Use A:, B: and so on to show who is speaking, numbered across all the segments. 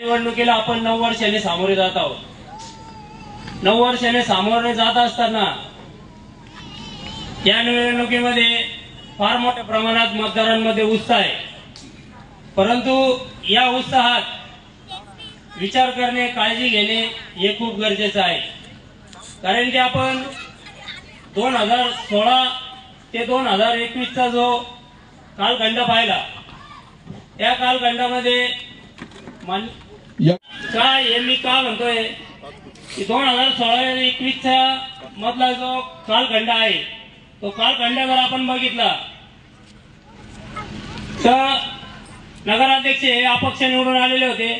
A: निवडणुकीला आपण 9 वर्षांनी सामोरे जात आहोत. 9 वर्षांनी सामोरे जात असताना या निवडणुकीमध्ये फार मोठ्या प्रमाणात मतदारांमध्ये उत्साह आहे. परंतु या उत्साहात विचार करणे, काळजी घेणे हे खूप गरजेचं आहे. कारण की आपण 2016 ते 2021चा जो कालखंड पाहिला, त्या कालखंडामध्ये काय मी का म्हणतोय की 2016 आणि 21चा मधला जो कालखंड आहे, तो कालखंड जर आपण बघितला तर नगराध्यक्ष हे अपक्ष निवडून आलेले होते.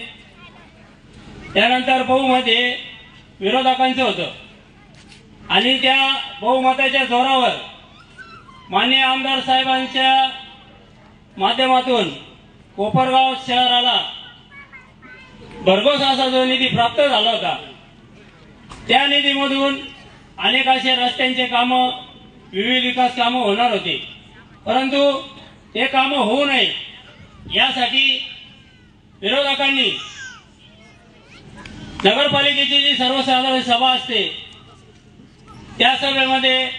A: त्यानंतर बहुमत हे विरोधकांचं होतं आणि त्या बहुमताच्या जोरावर माननीय आमदार साहेबांच्या माध्यमातून कोपरगाव शहराला भरघोस असा जो निधी प्राप्त झाला होता, त्या निधीमधून अनेक असे रस्त्यांचे कामं, विविध विकास कामं होणार होते. परंतु ते कामं होऊ नये यासाठी विरोधकांनी नगरपालिकेची जी सर्वसाधारण सभा असते, त्या सभेमध्ये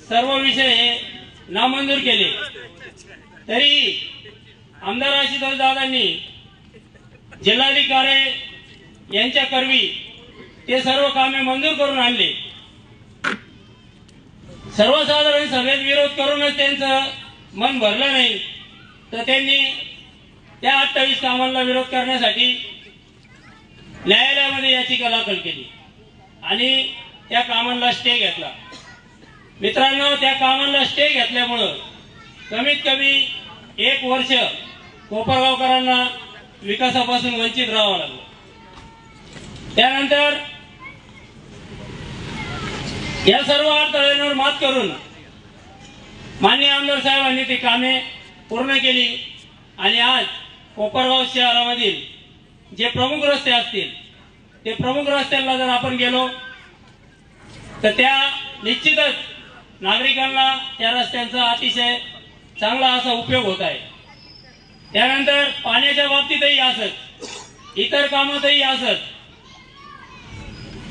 A: सर्व विषय हे नामंजूर केले. तरी आमदार आशुतोष दादांनी जिल्हाधिकारी यांच्या करवी ते सर्व कामे मंजूर करून आणले. सर्वसाधारण सभेत विरोध करूनच त्यांचं मन भरलं नाही, तर त्यांनी त्या 28 कामांना विरोध करण्यासाठी न्यायालयामध्ये याचिका दाखल केली आणि त्या कामांना स्टे घेतला. मित्रांनो, त्या कामांना स्टे घेतल्यामुळं कमीत कमी 1 वर्ष कोपरगावकरांना विकासापासून वंचित राहावं लागलं. त्यानंतर या सर्व अडथळ्यांवर मात करून माननीय आमदार साहेबांनी ती कामे पूर्ण केली आणि आज कोपरगाव शहरामधील जे प्रमुख रस्ते असतील, ते प्रमुख रस्त्यांना जर आपण गेलो तर त्या निश्चितच नागरिकांना त्या रस्त्यांचा अतिशय चांगला असा उपयोग होत आहे. त्यानंतर पाण्याच्या बाबतीतही असत, इतर कामातही असत,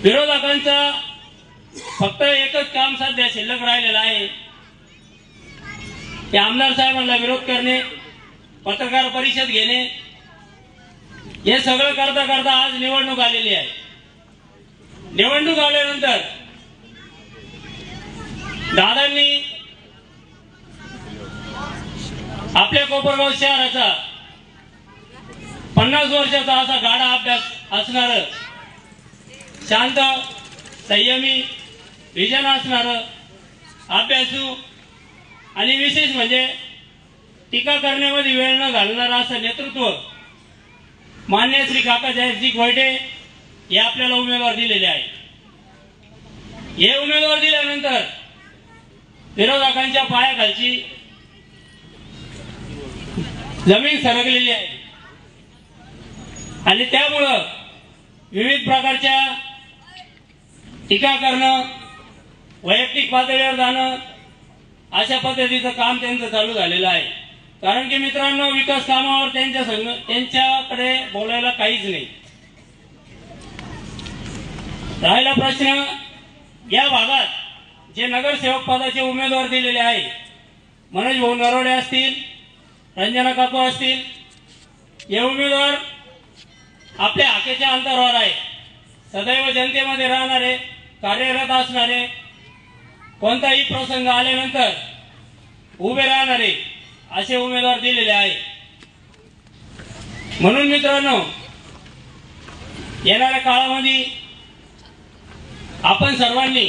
A: विरोधकांचा फक्त एकच काम सध्या शिल्लक राहिलेलं आहे, ते आमदार साहेबांना विरोध करणे, पत्रकार परिषद घेणे. हे सगळं करता करता आज निवडणूक आलेली आहे. निवडणूक आल्यानंतर दादांनी आपल्या कोपरगाव शहराचा 50 वर्षाचा असा गाढा अभ्यास असणार, शांत संयमी विजन असणार, अभ्यासू आणि विशेष म्हणजे टीका करण्यामध्ये वेळ न घालणारं असं नेतृत्व मान्य श्री काका जाहीरजी गोयटे हे आपल्याला उमेदवार दिलेले आहे. हे उमेदवार दिल्यानंतर विरोधकांच्या पायाखालची जमीन सरकलेली आहे आणि त्यामुळं विविध प्रकारच्या टीका करणं, वैयक्तिक पातळीवर जाणं, अशा पद्धतीचं काम त्यांचं चालू झालेलं आहे. कारण की मित्रांनो, विकास कामावर त्यांच्याकडे बोलायला काहीच नाही. राहिला प्रश्न या भागात जे नगरसेवक पदाचे उमेदवार दिलेले आहे, मनोज भाऊ नरोडे असतील, रंजना काकू असतील, हे उमेदवार आपल्या हाकेच्या अंतरावर आहे. सदैव जनतेमध्ये राहणारे, कार्यरत असणारे, कोणताही प्रसंग आल्यानंतर उभे राहणारे असे उमेदवार दिलेले आहे. म्हणून मित्रांनो, येणाऱ्या काळामध्ये आपण सर्वांनी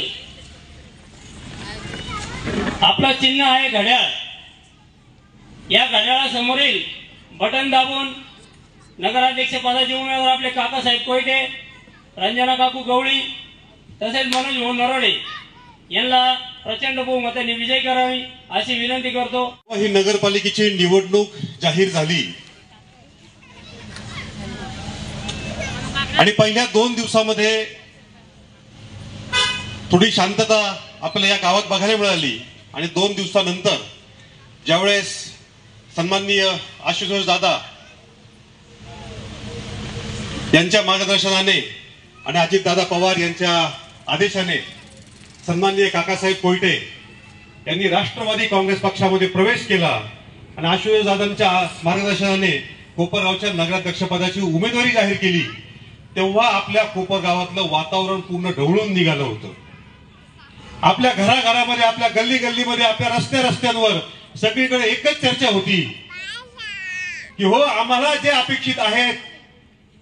A: आपलं चिन्ह आहे घड्याळ, या घड्याळासमोरील बटन दाबून नगराध्यक्ष पदाचे उमेदवार आपले काकासाहेब कोयटे, रंजना काकू गवळी तसेच मनोज भाऊ नरोडे यांना प्रचंड बहुमताने विजय करावी अशी विनंती करतो.
B: ही नगरपालिकेची निवडणूक जाहीर झाली आणि पहिल्या 2 दिवसामध्ये थोडी शांतता आपल्याला या गावात बघायला मिळाली आणि 2 दिवसानंतर ज्यावेळेस सन्माननीय आशुतोष दादा यांच्या मार्गदर्शनाने आणि अजितदादा पवार यांच्या आदेशाने सन्माननीय काकासाहेब कोयटे यांनी राष्ट्रवादी काँग्रेस पक्षामध्ये प्रवेश केला आणि आशुतोष दादांच्या मार्गदर्शनाने कोपरगावच्या नगराध्यक्षपदाची उमेदवारी जाहीर केली, तेव्हा आपल्या कोपरगावातलं वातावरण पूर्ण ढवळून निघालं होतं. आपल्या घराघरामध्ये, आपल्या गल्ली गल्लीमध्ये, आपल्या रस्त्यांवर सगळीकडे एकच चर्चा होती की हो, आम्हाला जे अपेक्षित आहेत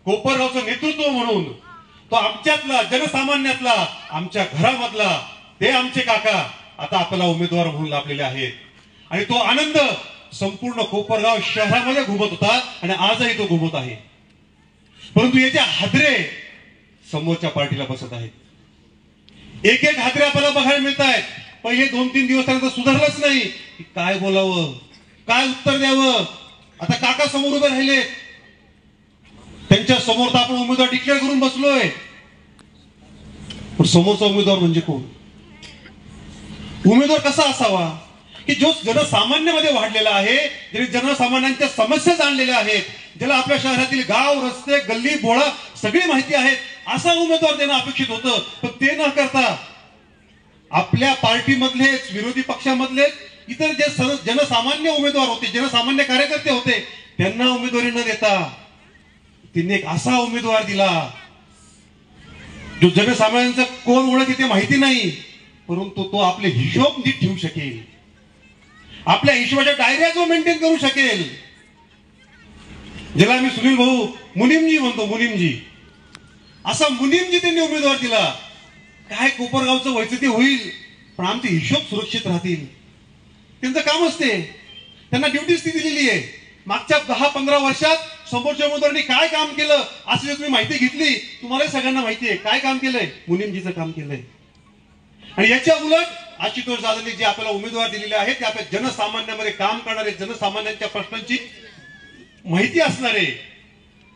B: कोपरगावचं नेतृत्व म्हणून, तो आमच्यातला, जनसामान्यातला, आमच्या घरामधला ते आमचे काका आता आपल्याला उमेदवार म्हणून लाभलेले आहेत. आणि तो आनंद संपूर्ण कोपरगाव शहरामध्ये घुमत होता आणि आजही तो घुमत आहे. परंतु याचे हादरे समोरच्या पार्टीला बसत आहेत. एक एक हादरे आपल्याला बघायला मिळत आहेत. पहिले 2-3 दिवस त्यानंतर सुधारलंच नाही की काय बोलावं, काय उत्तर द्यावं. आता काका समोर उभे राहिले, त्यांच्या समोर तर आपण उमेदवार डिक्लेअर करून बसलोय, पण समोरचा उमेदवार म्हणजे कोण? उमेदवार कसा असावा की जो जनसामान्यामध्ये वाढलेला आहे, ज्याने जनसामान्यांच्या समस्या जाणलेल्या आहेत, ज्याला आपल्या शहरातील गाव, रस्ते, गल्ली बोळा सगळी माहिती आहेत, असा उमेदवार देणं अपेक्षित होतं. पण ते न करता आपल्या पार्टीमधलेच, विरोधी पक्षामधलेच इतर जे जनसामान्य उमेदवार होते, जनसामान्य कार्यकर्ते होते, त्यांना उमेदवारी न देता त्यांनी एक असा उमेदवार दिला जो जनसामान्यांचा कोण ओळख ते माहिती नाही, परंतु तो आपले हिशोब नीट ठेवू शकेल, आपल्या हिशोबाच्या डायऱ्या जो मेंटेन करू शकेल, ज्याला मी सुनील भाऊ मुनीमजी म्हणतो, मुनीमजी, असा मुनीमजी त्यांनी उमेदवार दिला. काय कोपरगावचं व्हायचं ते होईल, पण आमचे हिशोब सुरक्षित राहतील. त्यांचं काम असते, त्यांना ड्युटीज ती दिलेली आहे. मागच्या 10-15 वर्षात समोरच्या उमेदवारांनी काय काम केलं अशी तुम्ही माहिती घेतली, तुम्हाला सगळ्यांना माहिती आहे काय काम केलंय, मुनीमजीचं काम केलंय. आणि याच्या उलट आशुतोष दादांनी जे आपल्याला उमेदवार दिलेले आहेत ते आपल्या जनसामान्यामध्ये काम करणारे, जनसामान्यांच्या प्रश्नांची माहिती असणारे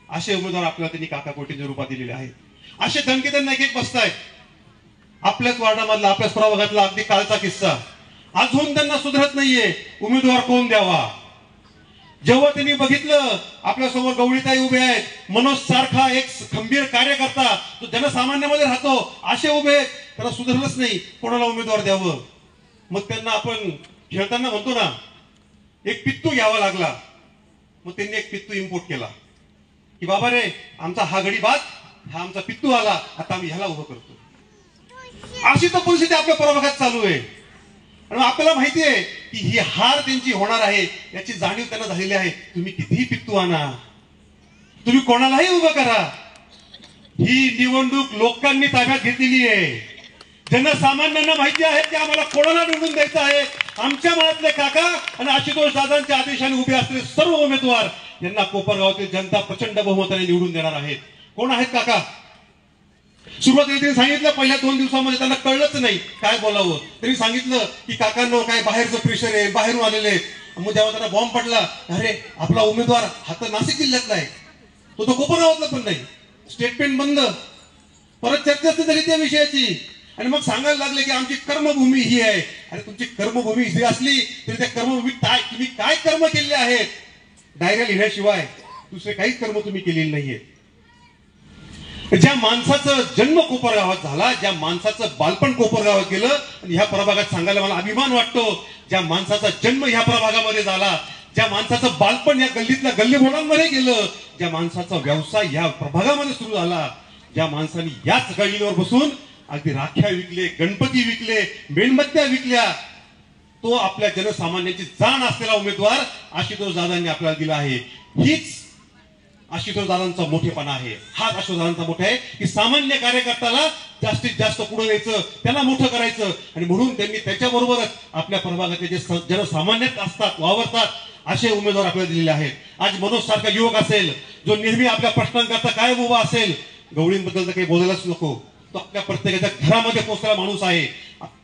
B: असे उमेदवार आपल्याला त्यांनी काका कोटींच्या रूपात दिलेले आहेत. असे धनके त्यांना एक बसतायत. आपल्याच वार्डामधला, आपल्याच प्रभागातला अगदी कालचा किस्सा, अजून त्यांना सुधरत नाहीये उमेदवार कोण द्यावा. जेव्हा त्यांनी बघितलं आपल्या समोर गवळीताई उभे आहेत, मनोज सारखा एक खंबीर कार्यकर्ता तो जनसामान्यामध्ये राहतो, असे उभे आहेत, त्याला सुधरलंच नाही, कोणाला उमेदवार द्यावं. मग त्यांना आपण खेळताना म्हणतो ना, एक पित्तू घ्यावा लागला. मग त्यांनी एक पित्तू इम्पोर्ट केला की बाबा रे, आमचा हा गडी बाद, हा आमचा पित्तू आला, आता आम्ही ह्याला उभं करतो. अशी तर परिस्थिती आपल्या प्रभागात चालू आहे. आणि आपल्याला माहिती आहे की ही हार त्यांची होणार आहे, याची जाणीव त्यांना झालेली आहे. तुम्ही कितीही पित्तू आणा, तुम्ही कोणालाही उभं करा, ही निवडणूक लोकांनी ताब्यात घेतलेली आहे. जनसामान्यांना माहिती आहे की आम्हाला कोणाला निवडून द्यायचं आहे. आमच्या मनातले काका आणि आशुतोष दादांच्या आदेशाने उभे असलेले सर्व उमेदवार यांना कोपरगावातील जनता प्रचंड बहुमताने निवडून देणार आहेत. कोण आहेत काका? सुरुवातीला त्यांनी सांगितलं, पहिल्या 2 दिवसामध्ये त्यांना कळलंच नाही काय बोलावं. त्यांनी सांगितलं की काकांनो काय बाहेरचं प्रेशर आहे, बाहेरून आलेले. मग जेव्हा त्यांना बॉम्ब पडला, अरे आपला उमेदवार हा तर नाशिक जिल्ह्यातला आहे, तो कोपरगावातला पण नाही, स्टेटमेंट बंद. परत चर्चा झाली त्या विषयाची आणि मग सांगायला लागले की आमची कर्मभूमी ही आहे. अरे तुमची कर्मभूमी ही असली तरी त्या कर्मभूमीत तुम्ही काय कर्म केलेले आहेत, डायऱ्या लिहिल्याशिवाय दुसरे काहीच कर्म तुम्ही केलेले नाहीये. ज्या माणसाचा जन्म कोपरगावात झाला, ज्या माणसाचं बालपण कोपरगावात गेलं, आणि ह्या प्रभागात सांगायला मला अभिमान वाटतो, ज्या माणसाचा जन्म ह्या प्रभागामध्ये झाला, ज्या माणसाचं बालपण या गल्लीतल्या गल्लीबोळांमध्ये गेलं, ज्या माणसाचा व्यवसाय ह्या प्रभागामध्ये सुरू झाला, ज्या माणसाने याच गल्लीवर बसून अगदी राख्या विकले, गणपती विकले, मेणबत्त्या विकल्या, तो आपल्या जनसामान्यांची जाण असलेला उमेदवार आशुतोष दादांनी आपल्याला दिला आहे. हीच आशुतोष दादांचा मोठेपणा आहे. हाच आशुतोष दादांचा मोठा आहे की सामान्य कार्यकर्त्याला जास्तीत जास्त पुढे न्यायचं, त्याला मोठं करायचं. आणि म्हणून त्यांनी त्याच्याबरोबरच आपल्या प्रभागातले जे जनसामान्य असतात, वावरतात, असे उमेदवार आपल्याला दिलेले आहेत. आज मनोज सारखा युवक असेल जो नेहमी आपल्या प्रश्नांकरता काय उभा असेल, गवळींबद्दल तर काही बोलायलाच नको, तो आपल्या प्रत्येकाच्या घरामध्ये पोहोचलेला माणूस आहे.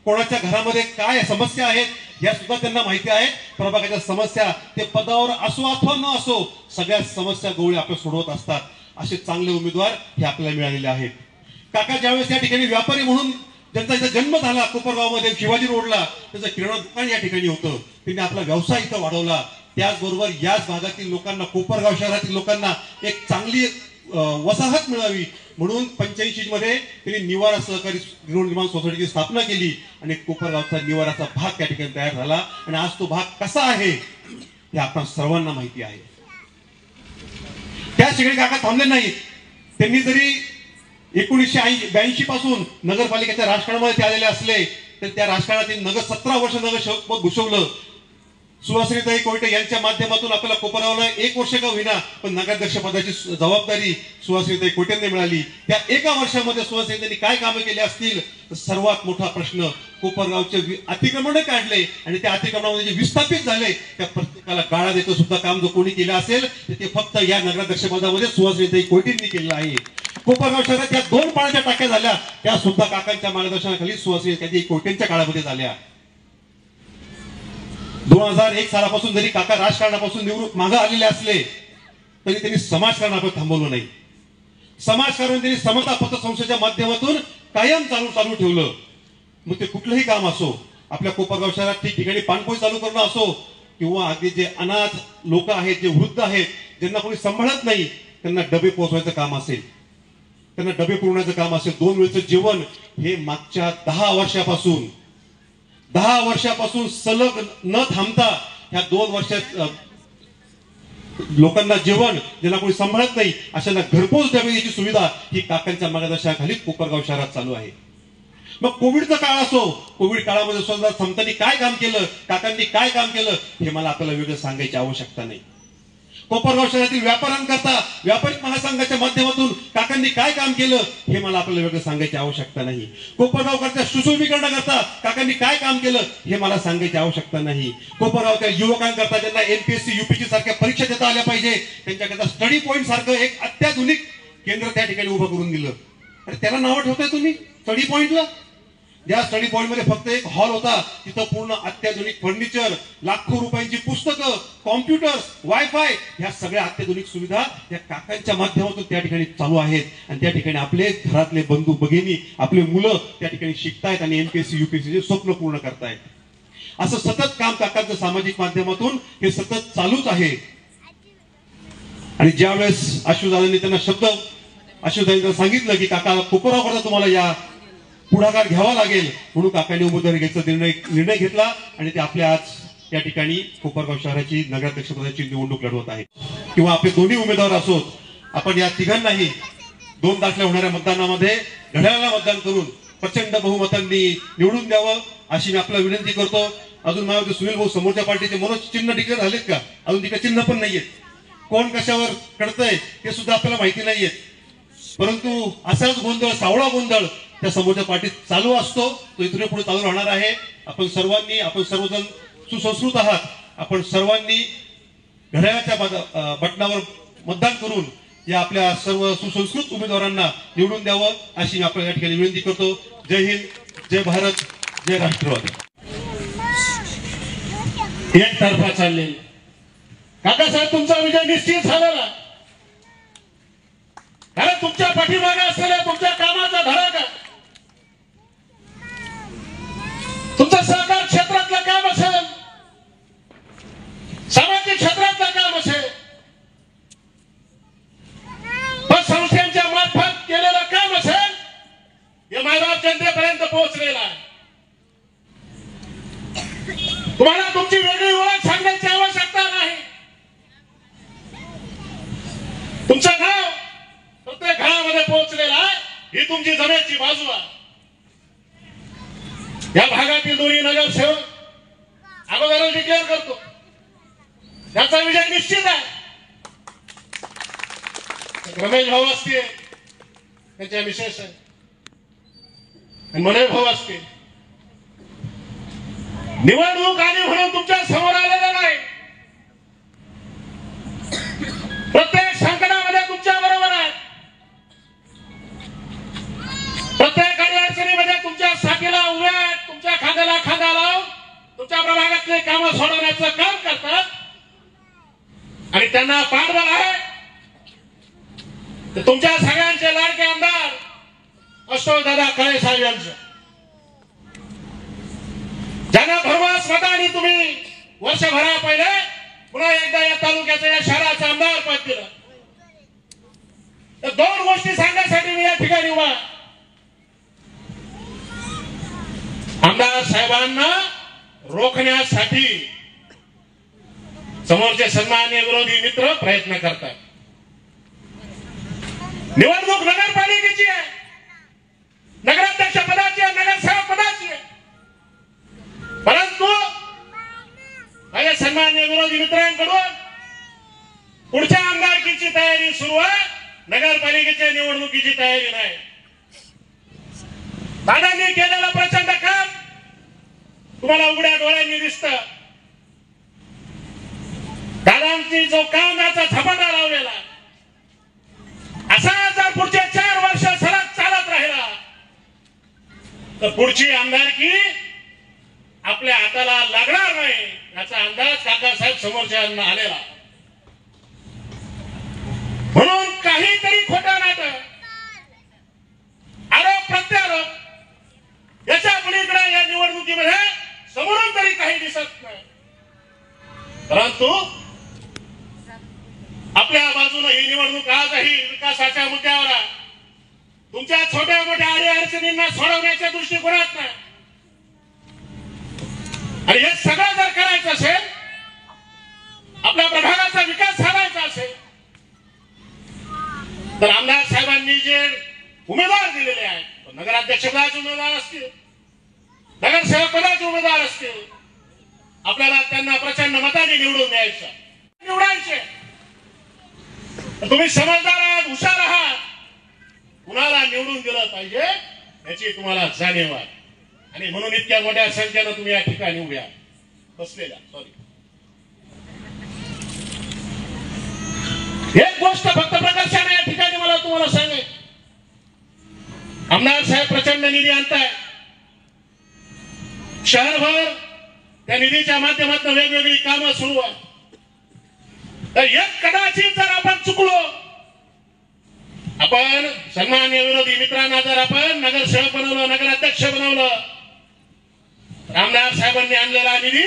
B: कोणाच्या घरामध्ये काय समस्या आहेत या सुद्धा त्यांना माहिती आहे. प्रभागाच्या समस्या ते पदावर असो अथवा न असो, सगळ्या समस्या गवळी आपल्या सोडवत असतात. असे चांगले उमेदवार हे आपल्याला मिळालेले आहेत. काका ज्यावेळेस या ठिकाणी व्यापारी म्हणून ज्यांचा इथं जन्म झाला कोपरगावमध्ये शिवाजी रोडला, त्याचं किराणा दुकान या ठिकाणी होतं, त्यांनी आपला व्यवसाय इथं वाढवला. त्याचबरोबर याच भागातील लोकांना, कोपरगाव शहरातील लोकांना एक चांगली वसाहत मिळावी म्हणून 85 मध्ये त्यांनी निवारा सहकारी गृहनिर्माण सोसायटीची स्थापना केली आणि कोपरगावचा निवाराचा भाग त्या ठिकाणी तयार झाला आणि आज तो भाग कसा आहे हे आपण सर्वांना माहिती आहे. त्या ठिकाणी काका थांबले नाहीत. त्यांनी जरी 1982 पासून नगरपालिकेच्या राजकारणामध्ये ते आलेले असले तर त्या राजकारणातील 17 वर्ष नगरसेवक भूषवलं. सुहासिनीताई कोयटे यांच्या माध्यमातून आपल्याला कोपरगावला 1 वर्ष का होईना पण नगराध्यक्ष पदाची जबाबदारी सुहासिनीताई कोयटेंनी मिळाली. त्या 1 वर्षामध्ये सुहासिनीताईंनी काय कामे केली असतील तर सर्वात मोठा प्रश्न कोपरगावचे अतिक्रमण काढले आणि त्या अतिक्रमणामध्ये जे विस्थापित झाले त्या प्रत्येकाला गाळा देतो सुद्धा काम जर कोणी केलं असेल तर ते फक्त या नगराध्यक्ष पदामध्ये सुहासिनीताई कोयटेंनी केलेलं आहे. कोपरगाव शहरात या 2 पाण्याच्या टाक्या झाल्या त्या सुद्धा काकांच्या मार्गदर्शनाखाली सुहासिनीताई कोयटेंच्या काळामध्ये झाल्या. 2001 सालापासून जरी काका राजकारणापासून निवृत्त मागे आलेले असले तरी त्यांनी समाजकारण आपण थांबवलं नाही. समाजकारण त्यांनी समता पतसंस्थेच्या माध्यमातून कायम चालू ठेवलं. मग ते कुठलंही काम असो, आपल्या कोपरगाव शहरात ठिकठिकाणी पाणपोई चालू करणं असो किंवा अगदी जे अनाथ लोक आहेत, जे वृद्ध आहेत, ज्यांना कोणी सांभाळत नाही त्यांना डबे पोहोचवायचं काम असेल, त्यांना डबे पुरवण्याचं काम असेल, 2 वेळचं जेवण हे मागच्या 10 वर्षापासून सलग न थांबता ह्या 2 वर्षात लोकांना जेवण, ज्यांना कोणी सांभाळत नाही अशांना घरपोच डबे याची सुविधा ही काकांच्या मार्गदर्शनाखाली कोपरगाव शहरात चालू आहे. मग कोविडचा काळ असो, कोविड काळामध्ये सुद्धा समतांनी काय काम केलं, काकांनी काय काम केलं हे मला आपल्याला वेगळं सांगायची आवश्यकता नाही. कोपरगाव शहरातील व्यापाऱ्यांकरता व्यापारी महासंघाच्या माध्यमातून काकांनी काय काम केलं हे मला आपल्याला वेगळं सांगायची आवश्यकता नाही. कोपरगावकरच्या सुशोभीकरणाकरता काकांनी काय काम केलं हे मला सांगायची आवश्यकता नाही. कोपरगावच्या युवकांकरता ज्यांना एमपीएससी यूपीएससी सारख्या परीक्षा देता आल्या पाहिजे त्यांच्याकरता स्टडी पॉइंट सारखं एक अत्याधुनिक केंद्र त्या ठिकाणी उभं करून दिलं. अरे त्याला नाव ठेवताय तुम्ही स्टडी पॉइंटला? ज्या स्टडी पॉइंट मध्ये फक्त एक हॉल होता, तिथं पूर्ण अत्याधुनिक फर्निचर, लाखो रुपयांची पुस्तकं, कॉम्प्युटर्स, वायफाय ह्या सगळ्या अत्याधुनिक सुविधा या काकांच्या माध्यमातून त्या ठिकाणी चालू आहेत आणि त्या ठिकाणी आपले घरातले बंधू भगिनी, आपले मुलं त्या ठिकाणी शिकतायत आणि एमपीएससी यूपीएससीचे स्वप्न पूर्ण करतायत. असं सतत काम काकांचं सामाजिक माध्यमातून हे सतत चालूच आहे. आणि ज्यावेळेस आशुदादांनी त्यांना आशुदादांनी सांगितलं की काका कोपरगावकरता तुम्हाला या पुढाकार घ्यावा लागेल म्हणून काकांनी उमेदवारी घ्यायचा निर्णय घेतला आणि ते आपल्या आज त्या ठिकाणी कोपरगाव शहराची नगराध्यक्षपदाची निवडणूक लढवत आहेत. किंवा आपले दोन्ही उमेदवार असोत, आपण या तिघांनाही 2 तारखेला होणाऱ्या मतदानामध्ये घड्याळाला मतदान करून प्रचंड बहुमतांनी निवडून द्यावं अशी मी आपल्याला विनंती करतो. अजून मला सुनील भाऊ समोरच्या पार्टीचे मनोज चिन्ह डिक्लेअर झालेत का? अजून तिकडे चिन्ह पण नाहीयेत. कोण कशावर कडतंय ते सुद्धा आपल्याला माहिती नाहीये. परंतु असाच गोंधळ, सावळा गोंधळ त्या समोरच्या पार्टीत चालू असतो, तो इथून पुढे चालू राहणार आहे. आपण सर्वजण सुसंस्कृत आहात. आपण सर्वांनी घड्याळाच्या बटनावर मतदान करून या आपल्या सर्व सुसंस्कृत उमेदवारांना निवडून द्यावं अशी मी आपल्या या ठिकाणी विनंती करतो. जय हिंद, जय भारत, जय राष्ट्रवादी.
C: एकतर्फा चालले काकासाहेब, तुमचा विजय निश्चित झालेला. अरे तुमच्या पाठीमागे असलेल्या तुमच्या कामाचा धडाका, तुमचं सहकार क्षेत्रातलं काम असेल, सामाजिक क्षेत्रातलं काम असेल, पतसंस्थांच्या मार्फत केलेलं काम असेल, हे मायबाप जनतेपर्यंत पोहोचलेलं आहे. तुम्हाला तुमची वेगळी ओळख सांगण्याची आवश्यकता नाही. तुमचं नाव प्रत्येक घरामध्ये पोहोचलेलं आहे. ही तुमची जमेची बाजू आहे. या भागातील दोन्ही नगरसेवक अगोदर डिक्लेअर करतो, त्याचा विजय निश्चित आहे. रमेश भाऊ असतील, त्यांच्या विशेष आहे, मनोज भाऊ असतील. निवडणूक आली म्हणून तुमच्या समोर आलेला नाही. प्रत्येक संकटामध्ये तुमच्या बरोबर आहे. प्रत्येक अडचणीमध्ये तुमच्या साथीला उभे आहेत. तुमच्या खांद्याला खांदा लावून तुमच्या प्रभागातले कामं सोडवण्याचं काम करतात. आणि त्यांना पाठबळ आहे तर तुमच्या सगळ्यांचे लाडके आमदार अशोकदादा कळे साहेब यांचं, ज्यांना भरघोस मतांनी तुम्ही वर्षभरा पहिले पुन्हा एकदा या तालुक्याचं, या शहराचं आमदार पद दिलं. तर दोन गोष्टी सांगण्यासाठी मी या ठिकाणी उभा. आमदार साहेबांना रोखण्यासाठी समोरचे सन्माननीय विरोधी मित्र प्रयत्न करतात. निवडणूक नगरपालिकेची आहे, नगराध्यक्ष पदाची आहे, नगरसेवक पदाची आहे. परंतु माझ्या सन्माननीय विरोधी मित्रांकडून पुढच्या आमदारकीची तयारी सुरू आहे, नगरपालिकेच्या निवडणुकीची तयारी नाही. दादांनी केलेलं प्रचंड काम तुम्हाला उघड्या डोळ्यांनी दिसतं. दादांनी जो कामाचा झपाटा लावलेला असा जर पुढचे 4 वर्ष सलग चालत राहिला तर पुढची आमदारकी आपल्या हाताला लागणार नाही याचा अंदाज काकासाहेब समोरच्यांना आलेला. म्हणून काहीतरी खोटा नाटक, आरोप प्रत्यारोप याच्या पलीकडे या निवडणुकीमध्ये समोरून तरी काही दिसत नाही. परंतु आपल्या बाजूने ही निवडणूक आजही विकासाच्या मुद्द्यावर आहे. तुमच्या छोट्या मोठ्या अडीअडचणींना सोडवण्याच्या दृष्टिकोनात नाही. आणि हे सगळं जर करायचं असेल, आपल्या प्रभागाचा विकास साधायचा असेल तर आमदार साहेबांनी जे उमेदवार दिलेले आहेत, नगराध्यक्ष पदाचे उमेदवार असतील, नगरसेवक पदाचे उमेदवार असतील, आपल्याला त्यांना प्रचंड मताने निवडून द्यायचं, निवडायचे. तुम्ही समजदार आहात, हुशार आहात, कुणाला निवडून दिलं पाहिजे याची तुम्हाला जाणीव आहे. आणि म्हणून इतक्या मोठ्या संख्येनं तुम्ही या ठिकाणी उभ्या बसलेल्या. एक गोष्ट फक्त प्रकर्षाने या ठिकाणी मला तुम्हाला सांगेल, आमदार साहेब प्रचंड निधी आणताय शहरभर. त्या निधीच्या माध्यमातून वेगवेगळी कामं सुरू आहेत. तर एक कदाचित जर आपण चुकलो, आपण सन्माननीय विरोधी मित्रांना जर आपण नगरसेवक बनवलं, नगराध्यक्ष बनवलं, आमदार साहेबांनी आणलेला निधी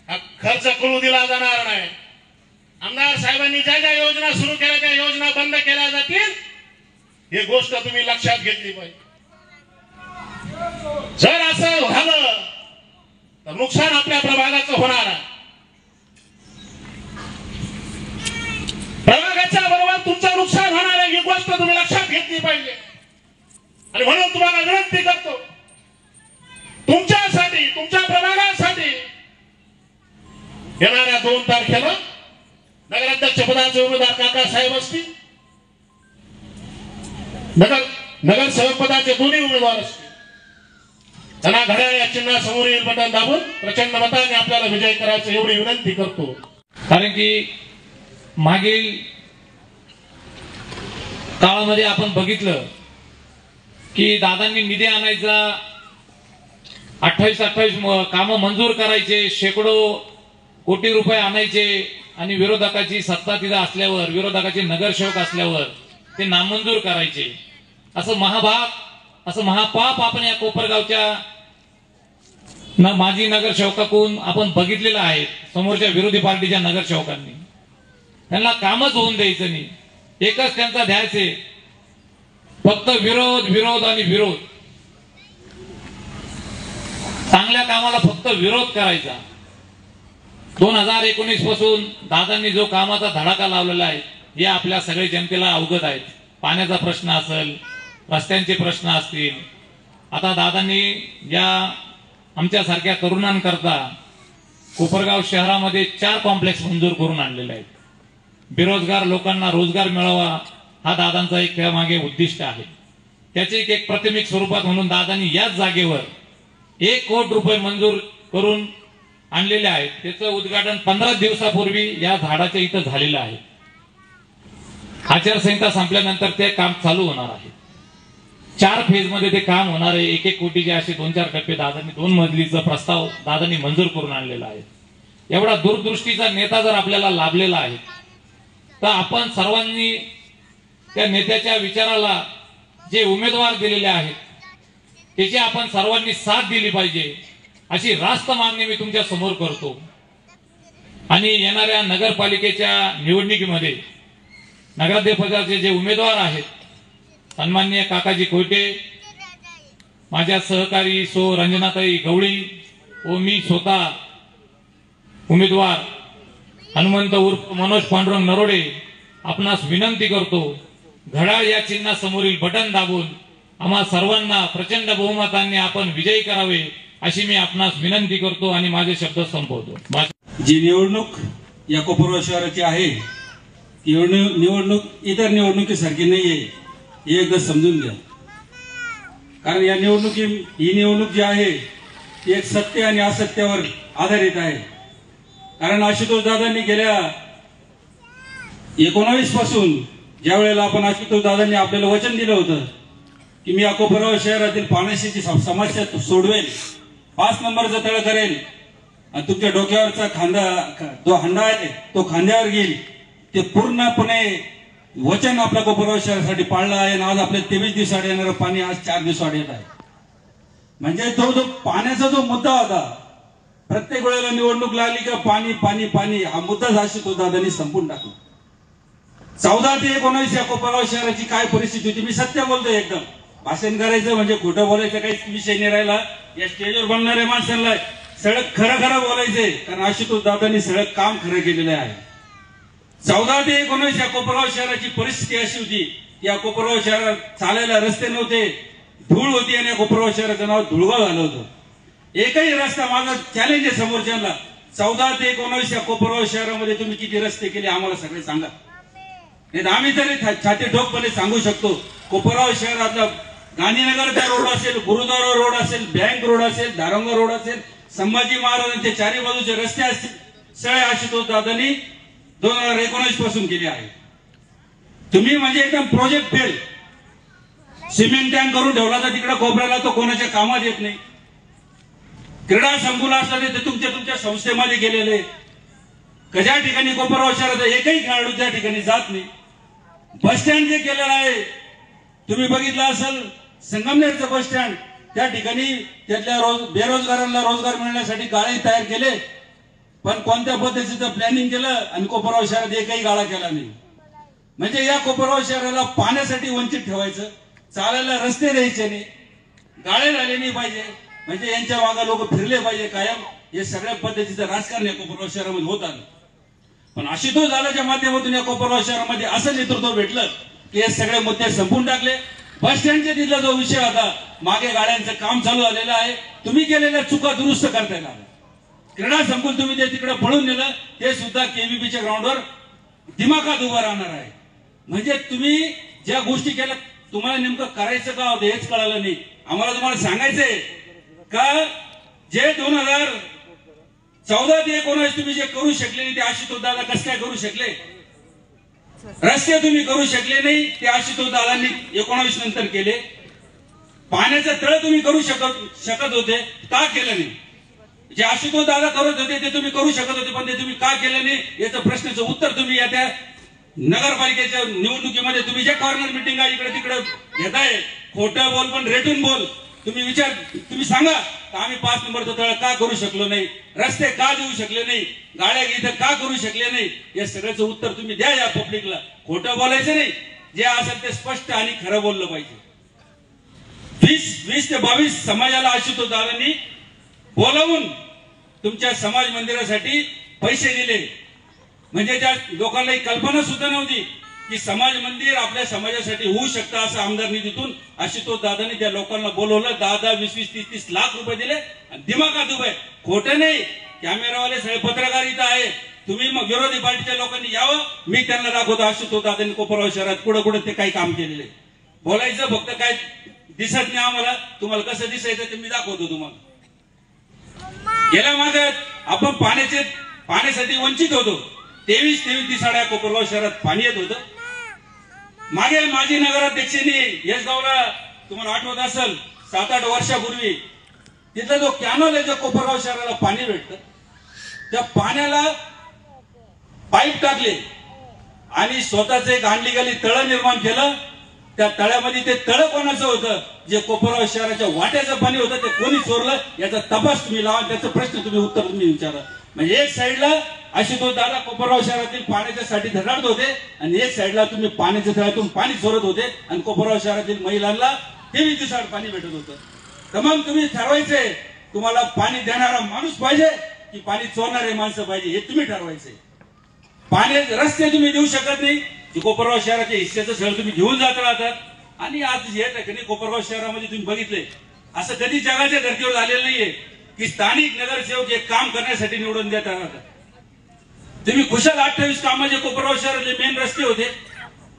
C: हा खर्च करू दिला जाणार नाही. आमदार साहेबांनी ज्या ज्या योजना सुरू केल्या त्या योजना बंद केल्या जातील, ही गोष्ट तुम्ही लक्षात घेतली पाहिजे. जर असं झालं तर नुकसान आपल्या प्रभागाचं होणार आहे. प्रभागाच्या बरोबर तुमचं नुकसान होणार आहे, ही गोष्ट तुम्ही लक्षात घेतली पाहिजे. आणि म्हणून तुम्हाला विनंती करतो, तुमच्यासाठी, तुमच्या प्रभागासाठी येणाऱ्या 2 तारखेला नगराध्यक्ष पदाचे उमेदवार काकासाहेब असतील, नगरसेवक पदाचे दोन्ही उमेदवार असतील. त्यांना घड्याळ या चिन्हासमोरील बटन दाबून प्रचंड मताने आपल्याला विजय करायचं एवढी विनंती करतो.
D: कारण की मागील काळामध्ये आपण बघितलं की दादांनी निधी आणायचा, 28 कामं मंजूर करायचे, शेकडो कोटी रुपये आणायचे आणि विरोधकाची सत्ता तिथं असल्यावर, विरोधकाचे नगरसेवक असल्यावर ते नामंजूर करायचे. असं महापाप आपण या कोपरगावच्या माजी नगरसेवकाकडून आपण बघितलेलं आहे. समोरच्या विरोधी पार्टीच्या नगरसेवकांनी त्यांना कामच होऊन द्यायचं नाही. एकच त्यांचा ध्यास आहे, फक्त विरोध विरोध आणि विरोध. चांगल्या कामाला फक्त विरोध करायचा. 2019 पासून दादांनी जो कामाचा धडाका लावलेला आहे हे आपल्या सगळ्या जनतेला अवगत आहेत. पाण्याचा प्रश्न असेल, रस्त्यांचे प्रश्न असतील. आता दादांनी या आमच्यासारख्या तरुणांकरता कोपरगाव शहरामध्ये 4 कॉम्प्लेक्स मंजूर करून आणलेले आहेत. बेरोजगार लोकांना रोजगार मिळावा हा दादांचा एक त्यामागे उद्दिष्ट आहे. त्याचे एक प्राथमिक स्वरूपात म्हणून दादांनी याच जागेवर 1 कोटी रुपये मंजूर करून आणलेले आहेत. त्याचं उद्घाटन 15 दिवसापूर्वी या झाडाच्या इथं झालेलं आहे. आचारसंहिता संपल्यानंतर ते काम चालू होणार आहे. 4 फेज मध्ये ते काम होणार आहे. 1-1 कोटीचे असे 2-4 टप्पे दादांनी 2 मजलीचा प्रस्ताव दादांनी मंजूर करून आणलेला आहे. एवढा दूरदृष्टीचा नेता जर आपल्याला लाभलेला आहे तर आपण सर्वांनी त्या नेत्याच्या विचाराला जे उमेदवार दिलेले आहेत त्याची आपण सर्वांनी साथ दिली पाहिजे अशी रास्त मागणी मी तुमच्या समोर करतो. आणि येणाऱ्या नगरपालिकेच्या निवडणुकीमध्ये नगराध्यक्षपदाचे जे उमेदवार आहेत, सन्माननीय काकाजी कोयटे, माझ्या सहकारी सो रंजनाताई गवळी व मी स्वतः उमेदवार हनुमंत उर्फ मनोज पांडुरंग नरोडे, आपणास विनंती करतो, घड्याळ या चिन्हासमोरील बटन दाबून आम्हा सर्वांना प्रचंड बहुमताने आपण विजयी करावे अशी मी आपणास विनंती करतो आणि माझे शब्द संपवतो.
E: जी निवडणूक या कोपरगाव शहराची आहे ती निवडणूक इतर निवडणुकीसारखी नाहीये, हे एकदा समजून घ्या. कारण या ही निवडणूक जी आहे ती एक सत्य आणि असत्यावर आधारित आहे. कारण आशुतोष दादांनी गेल्या 19 पासून ज्या वेळेला आपण आशुतोष दादांनी आपल्याला वचन दिलं होतं की मी या कोपरगाव शहरातील पाण्याची समस्या सोडवेल, 5 नंबरचा तळ करेल आणि तुमच्या डोक्यावरचा जो हंडा आहे तो खांद्यावर घेईल, ते पूर्णपणे वचन आपल्या कोपरगाव शहरासाठी पाळलं आहे. आणि आज आपल्या 23 दिवसाआड येणारं पाणी आज 4 दिवसाआड येत आहे. म्हणजे तो जो पाण्याचा जो मुद्दा होता, प्रत्येक वेळेला निवडणूक लागली का पाणी पाणी पाणी हा मुद्दा आशुतोष दादांनी संपून टाकला. 14 ते 19 या कोपरगाव शहराची काय परिस्थिती होती, मी सत्य बोलतोय. एकदम भाषण करायचं म्हणजे खोटं बोलायचं काहीच विषय नाही राहिला. या स्टेजवर बोलणाऱ्या माणसांना सगळं खरं खरं बोलायचंय, कारण आशुतोष दादांनी सगळं काम खरं केलेलं आहे. 14 ते 19 या कोपरगाव शहराची परिस्थिती अशी होती, या कोपरगाव शहरात चालायला रस्ते नव्हते, धूळ होती आणि या कोपरगाव शहराचं नाव धुळगाव झालं होतं. एकही रस्ता, माझा चॅलेंज आहे समोरच्यांना, 14 ते 19 या कोपरगाव शहरामध्ये तुम्ही किती रस्ते केले आम्हाला सगळे सांगा. नाही आम्ही तरी छाती ठोकपणे सांगू शकतो, कोपरगाव शहरातला गांधीनगरचा रोड असेल, गुरुद्वारा रोड असेल, बँक रोड असेल, दारंगा रोड असेल, संभाजी महाराजांचे चारी बाजूचे रस्ते असतील, सगळे आशुतोष दादांनी 2019 पासून केले आहे. तुम्ही म्हणजे एकदम प्रोजेक्ट फेल. सिमेंट टँक करून ठेवला तर तिकडे कोपऱ्याला तो कोणाच्या कामात येत नाही. क्रीडा संकुल असलं ते तुमच्या संस्थेमध्ये गेलेले, कशा ठिकाणी कोपरगाव शहरात एकही खेळाडू त्या ठिकाणी जात नाही. बस स्टँड जे केलेलं आहे तुम्ही बघितलं असेल, संगमनेरचं बस स्टँड, त्या ठिकाणी त्यातल्या बेरोजगारांना रोजगार मिळण्यासाठी गाळे तयार केले, पण कोणत्या पद्धतीचं प्लॅनिंग केलं आणि कोपरगाव शहरात एकही गाळा केला नाही. म्हणजे या कोपरगाव शहराला पाण्यासाठी वंचित ठेवायचं, चालायला रस्ते द्यायचे नाही, गाळे झाले नाही पाहिजे, म्हणजे यांच्या मागे लोक फिरले पाहिजे कायम, हे सगळ्या पद्धतीचं राजकारण या कोपरगाव शहरामध्ये होत आलं. पण आशुतोष दादाच्या माध्यमातून या कोपरगाव शहरामध्ये असं नेतृत्व भेटलं की हे सगळे मुद्दे संपून टाकले. बस स्टँडच्या तिथला जो विषय होता, मागे गाड्यांचं काम चालू झालेलं आहे, तुम्ही केलेल्या चुका दुरुस्त करता येणार. क्रीडा संकुल तुम्ही ते तिकडे पळून नेलं, ते सुद्धा केव्हीपीच्या ग्राउंडवर दिमाखात उभं राहणार आहे. म्हणजे तुम्ही ज्या गोष्टी केल्या, तुम्हाला नेमकं करायचं का होतं हेच कळालं नाही. आम्हाला तुम्हाला सांगायचंय का जे 2014 ते 19 तुम्ही जे करू शकले नाही ते आशुतोष दादा कसं काय करू शकले. रस्ते तुम्ही करू शकले नाही, ते आशुतोष दादांनी 19 नंतर केले. पाण्याचं तळ तुम्ही करू शकत होते, का केलं नाही. जे आशुतोष दादा करत होते ते तुम्ही करू शकत होते, पण ते तुम्ही का केलं नाही याचं प्रश्नाचं उत्तर तुम्ही या त्या नगरपालिकेच्या निवडणुकीमध्ये तुम्ही जे कॉर्नर मिटिंग इकडे तिकडे घेताय, खोटं बोल पण रेटून बोल, तुम्ही सांगा आम्ही 5 नंबरचं तळ का करू शकलो नाही, रस्ते का देऊ शकले नाही, गाड्या इथं का करू शकले नाही, या सगळ्याचं उत्तर तुम्ही द्या या पब्लिकला. खोटं बोलायचं नाही, जे असेल ते स्पष्ट आणि खरं बोललं पाहिजे. 20 ते 22 समाजाला आशुतोष दादांनी बोलावून तुमच्या समाज मंदिरासाठी पैसे दिले. म्हणजे त्या लोकांना कल्पना सुद्धा नव्हती की समाज मंदिर आपल्या समाजासाठी होऊ शकतं. असं आमदार निधीतून आशुतोष दादांनी त्या लोकांना बोलवलं. 10-10, 20-20, 30-30 लाख रुपये दिले आणि दिमागात उभे. खोटं नाही, कॅमेरावाले सगळे पत्रकार इथं आहे, तुम्ही मग विरोधी पार्टीच्या लोकांनी यावं, मी त्यांना दाखवतो आशुतोष दादांनी कोपरगाव शहरात कुठं कुठं ते काही काम केलेले. बोलायचं फक्त काय दिसत नाही आम्हाला, तुम्हाला कसं दिसायचं ते मी दाखवतो तुम्हाला. गेल्या मागे आपण पाण्यासाठी वंचित होतो. 23 दिवसाड्या कोपरगाव शहरात पाणी येत होतं. मागे माजी नगराध्यक्षांनी येसगावला, तुम्हाला आठवत असेल 7-8 वर्षापूर्वी, तिथला जो कॅनल आहे, जो कोपरगाव शहराला पाणी भेटतं, त्या पाण्याला पाईप टाकले आणि स्वतःच एक अंडलीगली तळं निर्माण केलं. त्या तळ्यामध्ये ते तळं कोणाचं होतं, जे कोपरगाव शहराच्या वाट्याचं पाणी होतं, ते कोणी चोरलं याचा तपास तुम्ही लावा, त्याचा प्रश्न तुम्ही उत्तर तुम्ही विचारा. म्हणजे एक साईडला आशुतोष दादा कोपरगाव शहरातील पाण्याच्या साठी धडाडत होते आणि एक साईडला तुम्ही पाण्याच्या तळ्यातून पाणी चोरत होते आणि कोपरगाव शहरातील महिलांना 23 दिवसाआड पाणी भेटत होतं. तर मग तुम्ही ठरवायचंय तुम्हाला पाणी देणारा माणूस पाहिजे की पाणी चोरणारे माणसं पाहिजे, हे तुम्ही ठरवायचंय. पाण्याचे रस्ते तुम्ही देऊ शकत नाही की कोपरगाव शहराच्या हिस्सेचं सगळं तुम्ही घेऊन जात राहतात. आणि आज या ठिकाणी कोपरगाव शहरामध्ये तुम्ही बघितले असं कधी जगाच्या धर्तीवर झालेलं नाहीये की स्थानिक नगरसेवक हे काम करण्यासाठी निवडून देत राहतात. तुम्ही कुशल 28 कामाचे कोपरगाव शहरातले मेन रस्ते होते.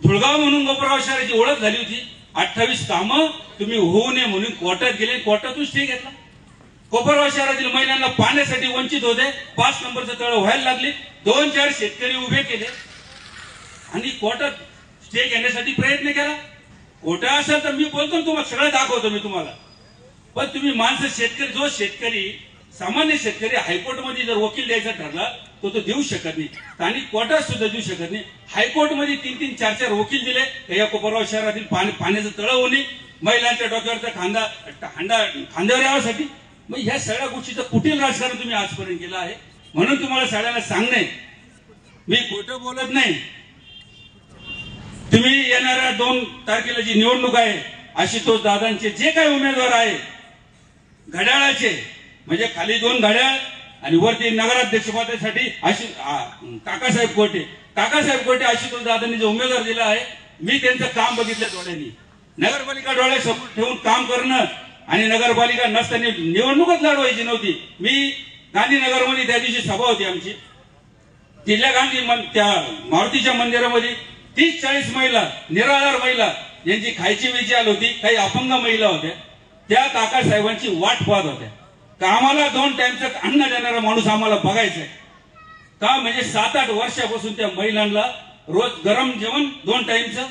E: धुळगाव म्हणून कोपरगाव शहराची ओळख झाली होती. 28 कामं तुम्ही होऊ नये म्हणून कोर्टात गेले, कोर्टातून स्टे घेतला. कोपरगाव शहरातील महिलांना पाण्यासाठी वंचित होते. 5 नंबरचं तळ व्हायला लागले. 2-4 शेतकरी उभे केले आणि कोर्टात स्टे घेण्यासाठी प्रयत्न केला. खोटं असेल तर मी बोलतो ना, तुम्हाला सगळं दाखवतो मी तुम्हाला. पण तुम्ही माणसं शेतकरी, जो शेतकरी सामान्य शेतकरी हायकोर्टमध्ये जर वकील द्यायचा ठरला तो देऊ शकत नाही, स्थानिक कोर्टात सुद्धा देऊ शकत नाही. हायकोर्टमध्ये 3-3, 4-4 वकील दिले या कोपरगाव शहरातील पाण्याचं तळ होणे, महिलांच्या डोक्यावरचा खांद्यावर यासाठी. मग ह्या सगळ्या गोष्टीचं कुटील राजकारण तुम्ही आजपर्यंत केलं आहे. म्हणून तुम्हाला सगळ्यांना सांगणे, मी खोटं बोलत नाही. तुम्ही येणाऱ्या 2 तारखेला जी निवडणूक आहे, आशुतोष दादांचे जे काही उमेदवार आहे घड्याळाचे, म्हणजे खाली 2 घड्याळ आणि वरती नगराध्यक्ष पदासाठी काकासाहेब कोटे आशुतोष दादांनी जो उमेदवार दिला आहे, मी त्यांचं काम बघितलं डोळ्यांनी. नगरपालिका डोळ्यासमोर ठेवून काम करणं आणि नगरपालिका नसताना निवडणूकच लढवायची नव्हती. मी गांधीनगरमध्ये त्या दिवशी सभा होती आमची, तिथल्या त्या मारुतीच्या मंदिरामध्ये 30-40 महिला, निराधार महिला, ज्यांची खायची वेळची आली होती, काही अपंग महिला होत्या, त्या काकासाहेबांची वाट पाहत होत्या. का आम्हाला 2 टाइमचं अन्न देणारा माणूस आम्हाला बघायचंय का? म्हणजे 7-8 वर्षापासून त्या महिलांना रोज गरम जेवण 2 टाइमचं,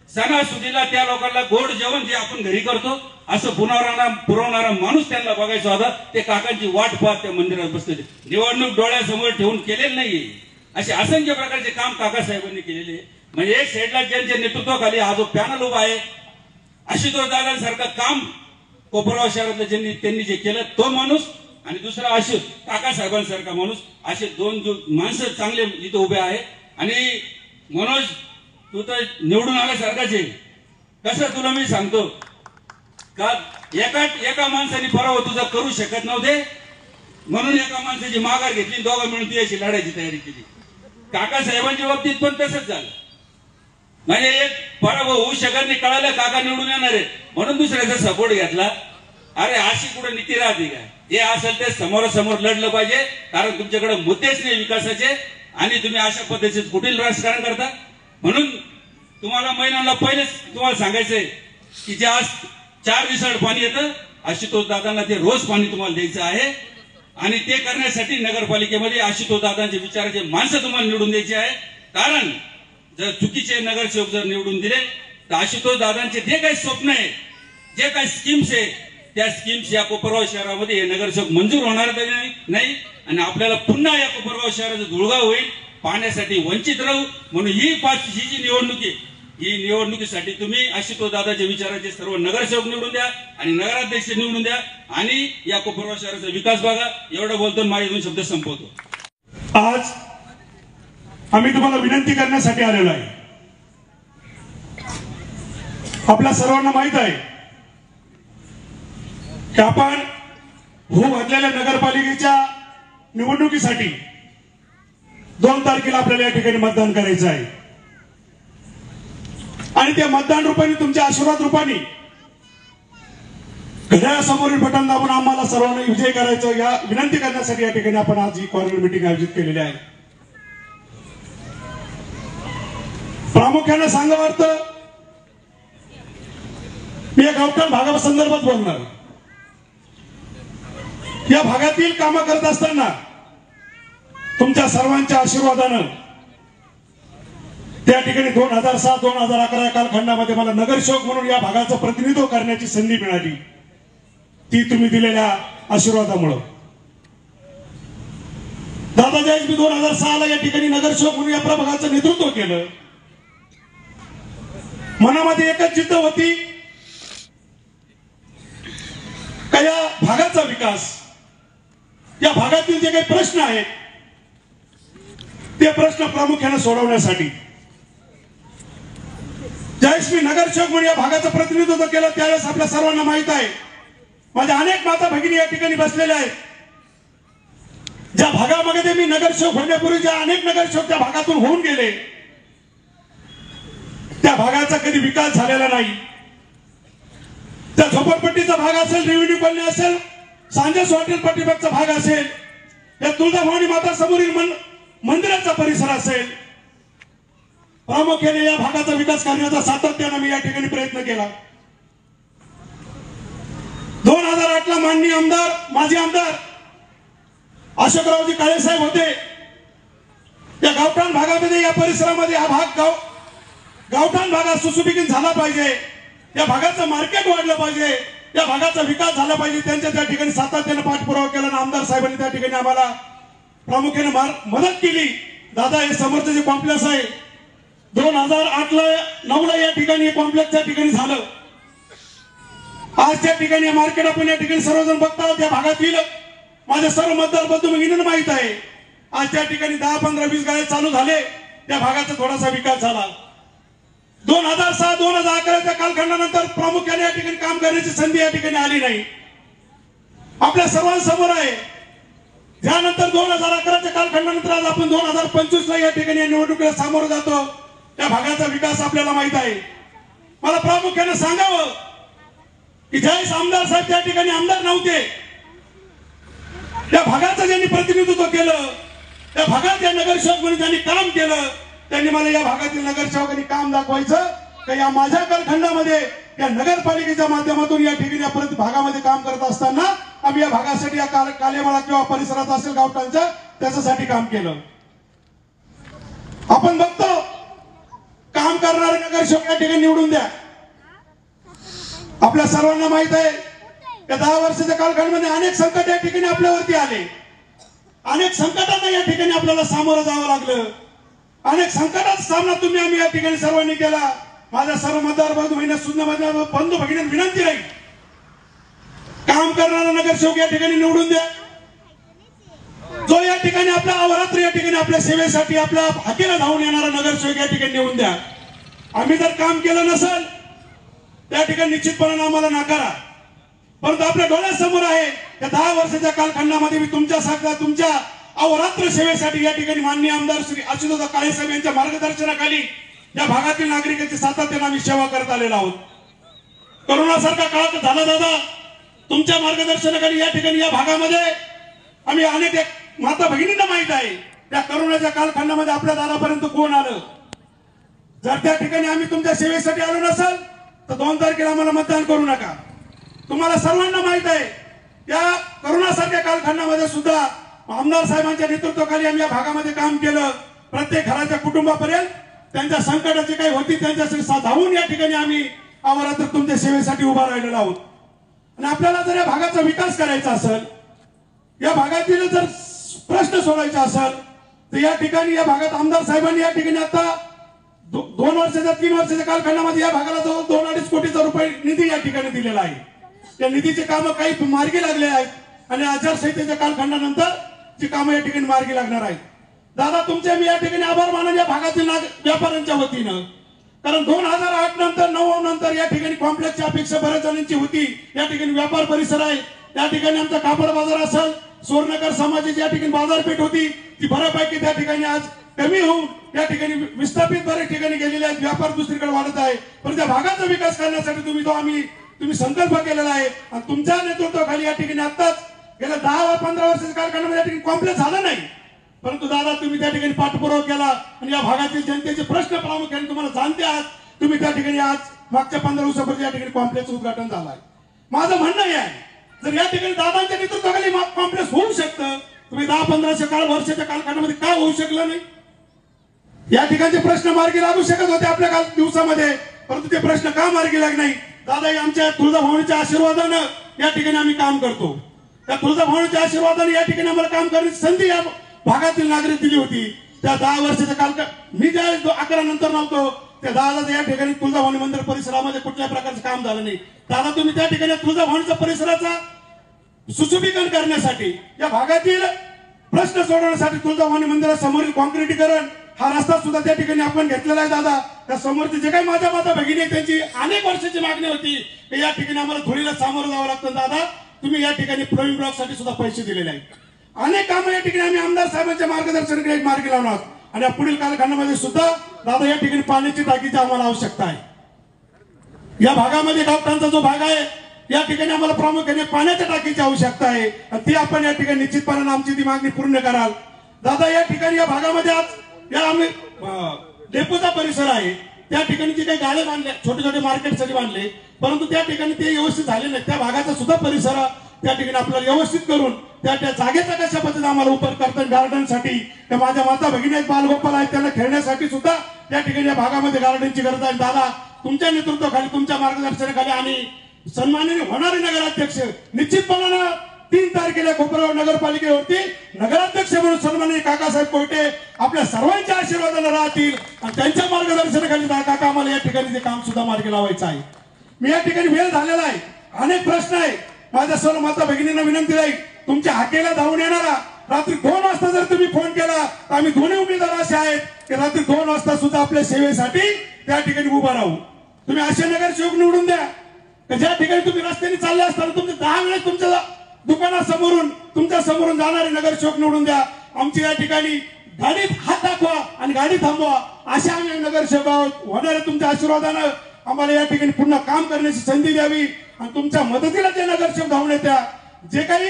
E: सणासुदीला त्या लोकांना गोड जेवण जे आपण घरी करतो असं पुरवणारा माणूस त्यांना बघायचा होता. ते काकांची वाट पाहत त्या मंदिरात बसले. निवडणूक डोळ्यासमोर ठेवून केलेलं नाहीये. असे असंख्य प्रकारचे काम काकासाहेबांनी केलेले. म्हणजे एक साईडला ज्यांच्या नेतृत्वाखाली हा जो पॅनल उभा आहे, आशुतोष दादांसारखं काम कोपरगाव शहरातलं त्यांनी जे केलं तो माणूस, आणि दुसरा काकासाहेबांसारखा माणूस, असे 2 माणसं चांगले इथे उभे आहे. आणि मनोज, तू तर निवडून आल्यासारखाच आहे. कसं तुला मी सांगतो का, एका माणसाने पराभव तुझा करू शकत नव्हते म्हणून एका माणसाची माघार घेतली, दोघं मिळून ती अशी लढायची तयारी केली. काकासाहेबांच्या बाबतीत पण तसंच झालं. म्हणजे एक पराभव होऊ शकत नाही, कळालं काका निवडून येणार आहे म्हणून दुसऱ्याचा सपोर्ट घेतला. अरे अशी कुठे नीती राहते का? हे असेल ते समोरासमोर लढलं पाहिजे, कारण तुमच्याकडे मुद्देच नाही विकासाचे आणि तुम्ही अशा पद्धतीचे कुठील राजकारण करता. म्हणून तुम्हाला महिलांना पहिलेच तुम्हाला सांगायचंय की जे आज 4 दिवसाआड पाणी येतं, आशुतोष दादांना ते रोज पाणी तुम्हाला द्यायचं आहे. आणि ते करण्यासाठी नगरपालिकेमध्ये आशुतोष दादांचे विचाराचे माणसं तुम्हाला निवडून द्यायची आहे. कारण जर चुकीचे नगरसेवक जर निवडून दिले तर आशुतोष दादांचे जे काही स्वप्न आहे, जे काही स्कीम्स आहे, त्या स्कीम्स या कोपरगाव शहरामध्ये हे नगरसेवक मंजूर होणार नाही. आणि आपल्याला पुन्हा या कोपरगाव शहराचं धुळगाव होईल, पाण्यासाठी वंचित राहू. म्हणून ही जी निवडणूक आहे, ही निवडणुकीसाठी तुम्ही आशुतोष दादाच्या विचाराचे सर्व नगरसेवक निवडून द्या आणि नगराध्यक्ष निवडून द्या आणि या कोपरगाव शहराचा विकास बघा. एवढं बोलतो माझे 2 शब्द संपवतो.
F: आज आम्ही तुम्हाला विनंती करण्यासाठी आलेलो आहे. आपल्या सर्वांना माहित आहे की आपण घडलेल्या नगरपालिकेच्या निवडणुकीसाठी 2 तारखेला आपल्याला या ठिकाणी मतदान करायचं आहे. आणि त्या मतदान रूपाने, तुमच्या आशीर्वाद रूपाने घड्याळासमोरील बटन दाबून आम्हाला सर्वांना विजय करायचं, या विनंती करण्यासाठी या ठिकाणी आपण आज ही कॉर्नर मीटिंग आयोजित केलेली आहे. प्रामुख्याने सांगावं वाटतं, मी या गावठाण भागासंदर्भात बोलणार. या भागातील कामं करत असताना तुमच्या सर्वांच्या आशीर्वादानं त्या ठिकाणी 2007-2011 या कालखंडामध्ये मला नगरसेवक म्हणून या भागाचं प्रतिनिधित्व करण्याची संधी मिळाली. ती तुम्ही दिलेल्या आशीर्वादामुळं. दादा ज्यावेळेस मी 2006ला या ठिकाणी नगरसेवक म्हणून या प्रभागाचं नेतृत्व केलं, मनामध्ये एकच जिद्द होती का या भागाचा विकास, या भागातील जे काही प्रश्न आहेत ते प्रश्न प्रामुख्याने सोडवण्यासाठी ज्यावेळेस मी नगरसेवक म्हणून या भागाचं प्रतिनिधित्व केलं त्यावेळेस आपल्या सर्वांना माहित आहे, माझ्या अनेक माता भगिनी या ठिकाणी बसलेल्या आहेत. ज्या भागामध्ये मी नगरसेवक होण्यापूर्वी ज्या अनेक नगरसेवक त्या भागातून होऊन गेले, त्या भागाचा कधी विकास झालेला नाही. त्या झोपडपट्टीचा भाग असेल, रेव्हेन्यू कॉलनी असेल, सांजस हॉटेल पाठीमागचा भाग असेल, या तुळजाभवानी माता समोरील मंदिराचा परिसर असेल, प्रामुख्याने या भागाचा विकास करण्याचा सातत्याने मी या ठिकाणी प्रयत्न केला. 2008ला माननीय आमदार, माजी आमदार अशोकरावजी काळेसाहेब होते. या गावठाण भागामध्ये, या परिसरामध्ये हा भाग गावठाण भागात सुशोभित झाला पाहिजे, या भागाचं मार्केट वाढलं पाहिजे, या भागाचा विकास झाला पाहिजे. त्यांच्या त्या ठिकाणी सातत्याने पाठपुरावा केला आणि आमदार साहेबांनी त्या ठिकाणी आम्हाला प्रामुख्याने मदत केली. दादा, हे समोरचं जे कॉम्प्लेक्स आहे 2008-9ला या ठिकाणी कॉम्प्लेक्स त्या ठिकाणी झालं. आज त्या ठिकाणी मार्केट आपण या ठिकाणी सर्वजण बघता. त्या भागातील माझे सर्व मतदार बंधू भगिनींना माहित आहे, आज त्या ठिकाणी 10, 15, 20 गाळे चालू झाले. त्या भागाचा थोडासा विकास झाला. 2006-2011च्या कालखंडानंतर प्रामुख्याने या ठिकाणी काम करण्याची संधी या ठिकाणी आली नाही. आपल्या सर्वांसमोर आहे. त्यानंतर 2011च्या कालखंडानंतर आज आपण 2025ला या ठिकाणी निवडणुकीला सामोरं जातो. त्या भागाचा विकास आपल्याला माहित आहे. मला प्रामुख्याने सांगावं की ज्यावेळेस आमदार साहेब त्या ठिकाणी आमदार नव्हते, त्या भागाचं ज्यांनी प्रतिनिधित्व केलं, त्या भागात या नगरसेवक म्हणून ज्यांनी काम केलं, त्यांनी मला या भागातील नगरसेवकांनी काम दाखवायचं की या माझ्या कालखंडामध्ये या नगरपालिकेच्या माध्यमातून या ठिकाणी या भागामध्ये काम करत असताना आम्ही या भागासाठी या कालेमाळा किंवा परिसरात असेल गावठाणच्या त्याच्यासाठी काम केलं. आपण बघतो काम करणारे नगरसेवक या ठिकाणी निवडून द्या. आपल्या सर्वांना माहित आहे या 10 वर्षाच्या कालखंडामध्ये अनेक संकट या ठिकाणी आपल्यावरती आले. अनेक संकटांना या ठिकाणी आपल्याला सामोरं जावं लागलं. अनेक संकटाचा सामना आम्ही या ठिकाणी सर्वांनी केला. माझ्या सर्व मतदार बंधू भगिनी विनंती राहील, काम करणारा नगरसेवक या ठिकाणी निवडून द्या. जो या ठिकाणी आपल्या अवरात्र या ठिकाणी आपल्या सेवेसाठी आपल्या हाकेला धावून येणारा नगरसेवक या ठिकाणी निवडून द्या. आम्ही जर काम केलं नसेल त्या ठिकाणी निश्चितपणे आम्हाला नाकारा. परंतु आपल्या डोळ्यासमोर आहे या 10 वर्षाच्या कालखंडामध्ये मी तुमच्या अवरात्र सेवेसाठी या ठिकाणी माननीय आमदार श्री आशुतोष काळेसाहेब यांच्या मार्गदर्शनाखाली या भागातील नागरिकांची सातत्याने आम्ही सेवा करत आलेलो आहोत. करोनासारखा काळ झाला दादा, तुमच्या मार्गदर्शनाखाली या ठिकाणी या भागामध्ये आम्ही अनेक माता भगिनींना माहित आहे त्या करोनाच्या कालखंडामध्ये आपल्या दारापर्यंत कोण आलं. जर त्या ठिकाणी आम्ही तुमच्या सेवेसाठी आलो नसेल तर 2 तारखेला आम्हाला मतदान करू नका. तुम्हाला सर्वांना माहित आहे त्या करोनासारख्या कालखंडामध्ये सुद्धा आमदार साहेबांच्या नेतृत्वाखाली आम्ही या भागामध्ये काम केलं. प्रत्येक घराच्या कुटुंबापर्यंत त्यांच्या संकटाची काही होती त्यांच्याशी धावून या ठिकाणी आम्ही अवरात्र तुमच्या सेवेसाठी उभा राहिलेलो आहोत. आणि आपल्याला जर या भागाचा विकास करायचा असेल, या भागातील जर प्रश्न सोडायचा असेल तर या ठिकाणी या भागात आमदार साहेबांनी या ठिकाणी आता 2 वर्षाच्या 3 वर्षाच्या कालखंडामध्ये या भागाला जवळ 2-2.5 कोटीचा रुपये निधी या ठिकाणी दिलेला आहे. त्या निधीचे कामं काही मार्गी लागले आहेत आणि आचारसंहितेच्या कालखंडानंतर ची कामं या ठिकाणी मार्गी लागणार आहेत. दादा, तुमचे मी या ठिकाणी आभार मानन या भागातील व्यापाऱ्यांच्या वतीनं. कारण 2008 नंतर 9 नंतर या ठिकाणी कॉम्प्लेक्सची अपेक्षा बऱ्याच जणांची होती. या ठिकाणी व्यापार परिसर आहे, त्या ठिकाणी आमचा कापड बाजार असेल, सुवर्णकर समाजाची या ठिकाणी बाजारपेठ होती, ती बऱ्यापैकी त्या ठिकाणी आज कमी होऊन या ठिकाणी विस्थापित बऱ्याच ठिकाणी गेलेले आहेत. व्यापार दुसरीकडे वाढत आहे. पण त्या भागाचा विकास करण्यासाठी तुम्ही संकल्प केलेला आहे आणि तुमच्या नेतृत्वाखाली या ठिकाणी आताच गेल्या 10-15 वर्षाच्या कालखंडामध्ये या ठिकाणी कॉम्प्लेक्स झालं नाही. परंतु दादा, तुम्ही त्या ठिकाणी पाठपुरावा केला आणि या भागातील जनतेचे प्रश्न प्रामुख्याने तुम्हाला जाणते आहात. तुम्ही त्या ठिकाणी आज मागच्या 15 दिवसापूर्वी या ठिकाणी कॉम्प्लेक्स उद्घाटन झालं आहे. माझं म्हणणं हे आहे, जर या ठिकाणी दादांच्या नेतृत्वाखाली कॉम्प्लेक्स होऊ शकतं, तुम्ही 10-15 वर्षाच्या कालखंडामध्ये का होऊ शकलं नाही? या ठिकाणचे प्रश्न मार्गी लागू शकत होते आपल्या दिवसामध्ये, परंतु ते प्रश्न का मार्गी लागले नाही? दादा, आमच्या तुळजाभवानीच्या आशीर्वादानं या ठिकाणी आम्ही काम करतो. त्या तुळजाभवानीच्या आशीर्वादाने या ठिकाणी आम्हाला काम करण्याची संधी या भागातील नागरिक दिली होती. त्या 10 वर्षाच्या कालखंड मी ज्या 11 नंतर नव्हतो त्या दादा या ठिकाणी तुळजाभवानी मंदिर परिसरामध्ये कुठल्याही प्रकारचं काम झालं नाही. दादा, तुम्ही त्या ठिकाणी तुळजाभवानीच्या परिसराचा सुशोभीकरण करण्यासाठी या भागातील प्रश्न सोडवण्यासाठी तुळजाभवानी मंदिरासमोरील कॉन्क्रिटीकरण हा रस्ता सुद्धा त्या ठिकाणी आपण घेतलेला आहे दादा. त्या समोरचे जे काही माझ्या माता भगिनी आहेत त्यांची अनेक वर्षाची मागणी होती की या ठिकाणी आम्हाला धुळीला सामोरं जावं लागतं. दादा तुम्ही या ठिकाणी फ्लोइंग ब्लॉक साठी सुद्धा पैसे दिलेले आहेत. अनेक कामं या ठिकाणी आम्ही आमदार साहेबांच्या मार्गदर्शनाकडे मार्गी लावणार आहोत आणि पुढील कालखंडामध्ये सुद्धा दादा या ठिकाणी पाण्याची टाकीची आम्हाला आवश्यकता आहे. या भागामध्ये गावठाणचा जो भाग आहे या ठिकाणी आम्हाला प्रामुख्याने पाण्याच्या टाकीची आवश्यकता आहे आणि ती आपण या ठिकाणी निश्चितपणे आमची ती मागणी पूर्ण कराल. दादा या ठिकाणी या भागामध्ये आज या आम्ही डेपोचा परिसर आहे त्या ठिकाणी जे काही गाळे बांधले छोटे छोटे मार्केटसाठी बांधले परंतु त्या ठिकाणी ते व्यवस्थित झाले नाही. त्या भागाचा सुद्धा परिसर त्या ठिकाणी आपल्याला व्यवस्थित करून त्या जागेचा कशा पद्धतीने आम्हाला उपयोग करता गार्डनसाठी त्या माझ्या माता भगिनी आहेत बालगोपाल आहेत त्यांना खेळण्यासाठी सुद्धा त्या ठिकाणी या भागामध्ये गार्डनची गरज आहे. दादा तुमच्या नेतृत्वाखाली तुमच्या मार्गदर्शनाखाली आणि सन्माननीय होणारे नगराध्यक्ष निश्चितपणाने 3 तारखेला कोपरगाव नगरपालिकेवरती नगराध्यक्ष म्हणून सन्माननीय काकासाहेब कोयटे आपल्या सर्वांच्या आशीर्वादाने राहतील आणि त्यांच्या मार्गदर्शनाखाली काका आम्हाला या ठिकाणी ते काम सुद्धा मार्गी लावायचं आहे. मी या ठिकाणी वेळ झालेला आहे अनेक प्रश्न आहे माझ्या सर्व माता भगिनींना विनंती आहे तुमच्या हाकेला धावून येणारा रात्री 2 वाजता जर तुम्ही फोन केला तर आम्ही दोन्ही उमेदवार असे आहेत की रात्री 2 वाजता सुद्धा आपल्या सेवेसाठी त्या ठिकाणी उभा राहू. तुम्ही असे नगरसेवक निवडून द्या ज्या ठिकाणी तुम्ही रस्त्याने चालले असताना तुमचे 10 वेळेस तुमच्या दुकानासमोरून तुमच्या समोरून जाणारे नगरसेवक निवडून द्या. आमची या ठिकाणी गाडीत हात दाखवा आणि गाडी थांबवा असे आम्ही नगरसेवक आहोत. होणाऱ्या तुमच्या आशीर्वादानं आम्हाला या ठिकाणी पुन्हा काम करण्याची संधी द्यावी आणि तुमच्या मदतीला जे नगरसेवक धावून येत्या जे काही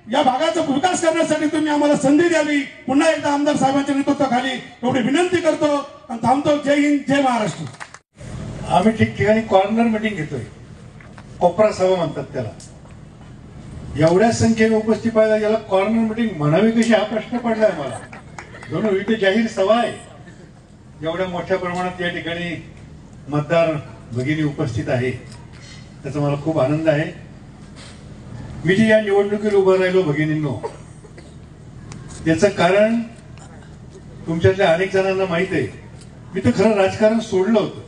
F: या भागाचा विकास करण्यासाठी तुम्ही आम्हाला संधी द्यावी. पुन्हा एकदा आमदार साहेबांच्या नेतृत्वाखाली एवढी विनंती करतो आणि थांबतो. जय हिंद जय महाराष्ट्र.
B: आम्ही ठिकठिकाणी कॉर्नर मिटिंग घेतोय कोपरा सभा म्हणतात त्याला. एवढ्या संख्येने उपस्थित पाहिजे याला कॉर्नर मिटिंग म्हणावी कशी हा प्रश्न पडलाय मला. दोन इथे जाहीर सभा आहे एवढ्या मोठ्या प्रमाणात या ठिकाणी मतदार भगिनी उपस्थित आहे त्याचा मला खूप आनंद आहे. मी जे या निवडणुकीत उभं राहिलो भगिनींनो याचं कारण तुमच्यातल्या अनेक जणांना माहित आहे. मी तर खरं राजकारण सोडलं होतं.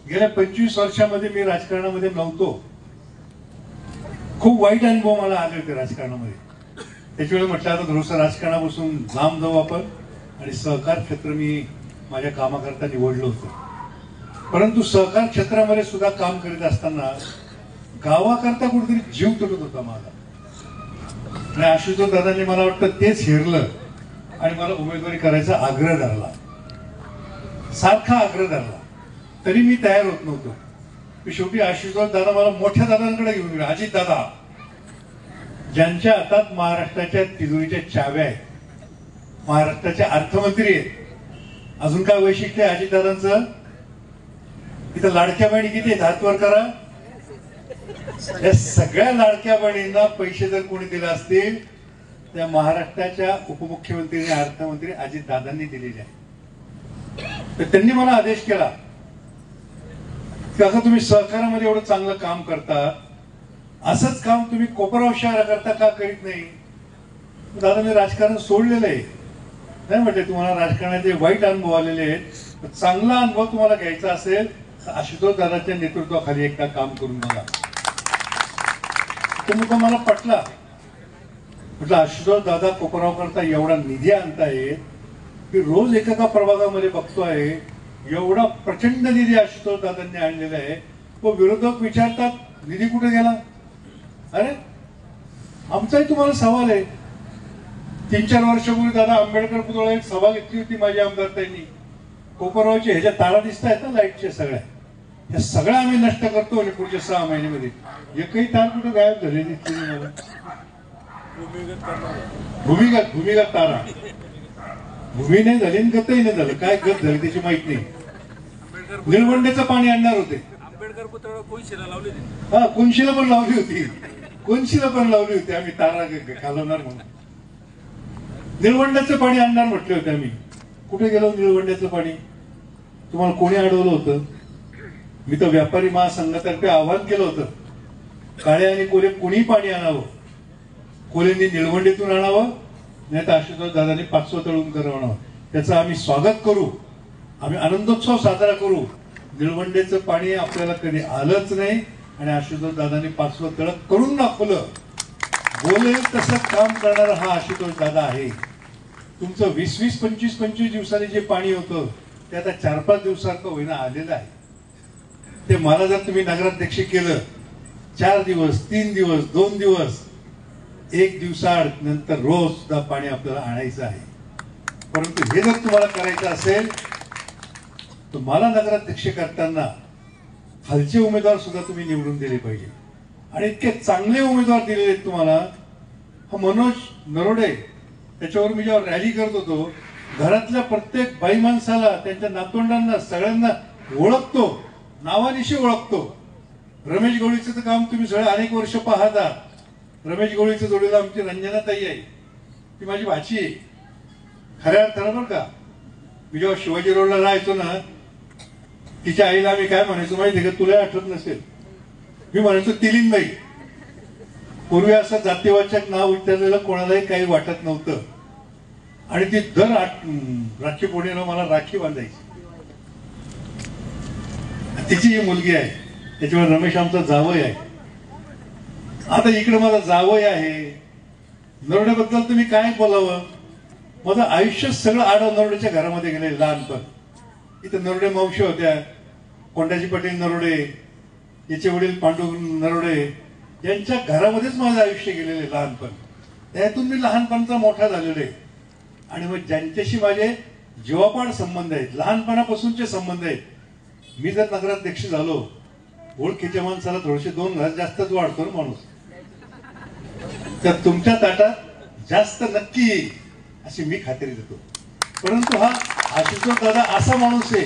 B: गेल्या 25 वर्षामध्ये मी राजकारणामध्ये नव्हतो. खूप वाईट अनुभव मला आले होते राजकारणामध्ये. त्याच्यावेळी म्हटलं आता थोडंसं राजकारणापासून लांब जाऊ आपण आणि सहकार क्षेत्र मी माझ्या कामाकरता निवडलं होतं. परंतु सहकार क्षेत्रामध्ये सुद्धा काम करीत असताना गावाकरता कुठेतरी जीव तुटत होता माझा आणि आशुतोष दादांनी मला वाटतं तेच हेरलं आणि मला उमेदवारी करायचा आग्रह धरला. सारखा आग्रह धरला तरी मी तयार होत नव्हतो. शेवटी आशुतोष दादा मला मोठ्या दादांकडे घेऊन गेला. अजित दादा ज्यांच्या हातात महाराष्ट्राच्या तिजोरीच्या चाव्या आहेत महाराष्ट्राचे अर्थमंत्री आहेत. अजून काय वैशिष्ट्य आहे अजित दादांचं. इथं लाडक्या बहिणी किती आहेत हात वर करा. या सगळ्या लाडक्या बहिणींना पैसे जर कोणी दिले असतील त्या महाराष्ट्राच्या उपमुख्यमंत्री आणि अर्थमंत्री अजित दादांनी दिलेले आहे. तर त्यांनी मला आदेश केला की असं तुम्ही सहकारामध्ये एवढं चांगलं काम करता असंच काम तुम्ही कोपरगाव शहराकरता का करीत नाही. दादा मी राजकारण सोडलेलं आहे नाही म्हटले तुम्हाला राजकारणाचे वाईट अनुभव आलेले आहेत. चांगला अनुभव तुम्हाला घ्यायचा असेल तर आशुतोष दादाच्या नेतृत्वाखाली एकदा काम करून बघा. तो मुद्दा मला पटला. म्हटलं आशुतोष दादा कोपरगाव करता एवढा निधी आणतायत की रोज एका प्रभागामध्ये बघतोय एवढा प्रचंड निधी आशुतोष दादांनी आणलेला आहे. तो विरोधक विचारतात निधी कुठे गेला. अरे आमचाही तुम्हाला सवाल आहे. 3-4 वर्षापूर्वी दादा आंबेडकर पुतळा एक सभा घेतली होती माझी आमदार त्यांनी. कोपरगावचे ह्याच्या तारा दिसत आहेत ना लाईटच्या सगळ्या त्या सगळ्या आम्ही नष्ट करतो आणि पुढच्या 6 महिन्यामध्ये एकही तार कुठे गायब झाले दिसली मला. भूमिगत तारा भूमी नाही झाली आणि गतही नाही झालं. काय गत झाली त्याची माहित नाही. निळवंडेचं पाणी आणणार होते.
E: आंबेडकर पुतळा कोणशीला लावली
B: हा कोणशीला पण लावली होती. कोणशीला पण लावली होती आम्ही तारा घालवणार म्हणून. निळवंड्याचं पाणी आणणार म्हटले होते आम्ही. कुठे गेलो निळवंड्याचं पाणी. तुम्हाला कोणी अडवलं होतं. मी तर व्यापारी महासंघातर्फे आवाहन केलं होतं काळे आणि कोले कोणी पाणी आणावं. कोलेंनी निळवंडीतून आणावं नाही तर आशुतोष दादांनी 500 तळून करावं. त्याचं आम्ही स्वागत करू. आम्ही आनंदोत्सव साजरा करू. निळवंडेचं पाणी आपल्याला कधी आलंच नाही आणि आशुतोष दादांनी 500 तळ करून दाखवलं. बोलेल तसं काम करणारा हा आशुतोष दादा आहे. तुमचं 20-20, 25-25 दिवसांनी जे पाणी होतं ते आता 4-5 दिवसात होईना आलेलं आहे. ते मला जर तुम्ही नगराध्यक्ष केलं 4 दिवस, 3 दिवस, 2 दिवस, 1 दिवसाआड नंतर रोज सुद्धा पाणी आपल्याला आणायचं आहे. परंतु हे जर तुम्हाला करायचं असेल तर मला नगराध्यक्ष करताना खालचे उमेदवार सुद्धा तुम्ही निवडून दिले पाहिजे. आणि इतके चांगले उमेदवार दिलेले आहेत तुम्हाला. हा मनोज नरोडे, त्याच्यावर मी जेव्हा रॅली करत होतो, घरातल्या प्रत्येक बाई माणसाला, त्यांच्या नातवंडांना, सगळ्यांना ओळखतो, नावानिशी ओळखतो. रमेश गवळीचं तर काम तुम्ही सगळं अनेक वर्ष पाहता. रमेश गवळीचं जोडीला आमची रंजनाताई आहे, ती माझी भाची आहे खऱ्या अर्थानं बरं का. मी जेव्हा शिवाजी रोडला राहायचो ना, तिच्या आईला आम्ही काय म्हणायचो माहिती आहे का, तुला आठवत नसेल, मी म्हणायचो तिलीनबाई. पूर्वी असं जातीवाचक नाव विचारलेलं कोणालाही काही वाटत नव्हतं. आणि ती दर राखी पौर्णिमेला मला राखी बांधायची. तिची ही मुलगी आहे, त्याच्यावर रमेश आमचा जावई आहे. आता इकडे माझा जावई आहे. नरोड्याबद्दल तुम्ही काय बोलावं. माझं आयुष्य सगळं आडव नरोड्याच्या घरामध्ये गेले. लहानपण इथं नरोडे मावशी होत्या, कोंडाजी पाटील नरोडे, याचे वडील पांडू नरोडे, यांच्या घरामध्येच माझं आयुष्य गेलेले लहानपण. त्यातून मी लहानपणाचा मोठा झालेलो आहे. आणि मग ज्यांच्याशी माझे जीवापाड संबंध आहेत, लहानपणापासूनचे संबंध आहेत. मी जर नगराध्यक्ष झालो, ओळखीच्या माणसाला थोडेसे 2 घास जास्तच वाढतो ना माणूस, तर तुमच्या ताटात जास्त नक्की येईल अशी मी खात्री देतो. परंतु हा आशुतोष दादा असा माणूस आहे,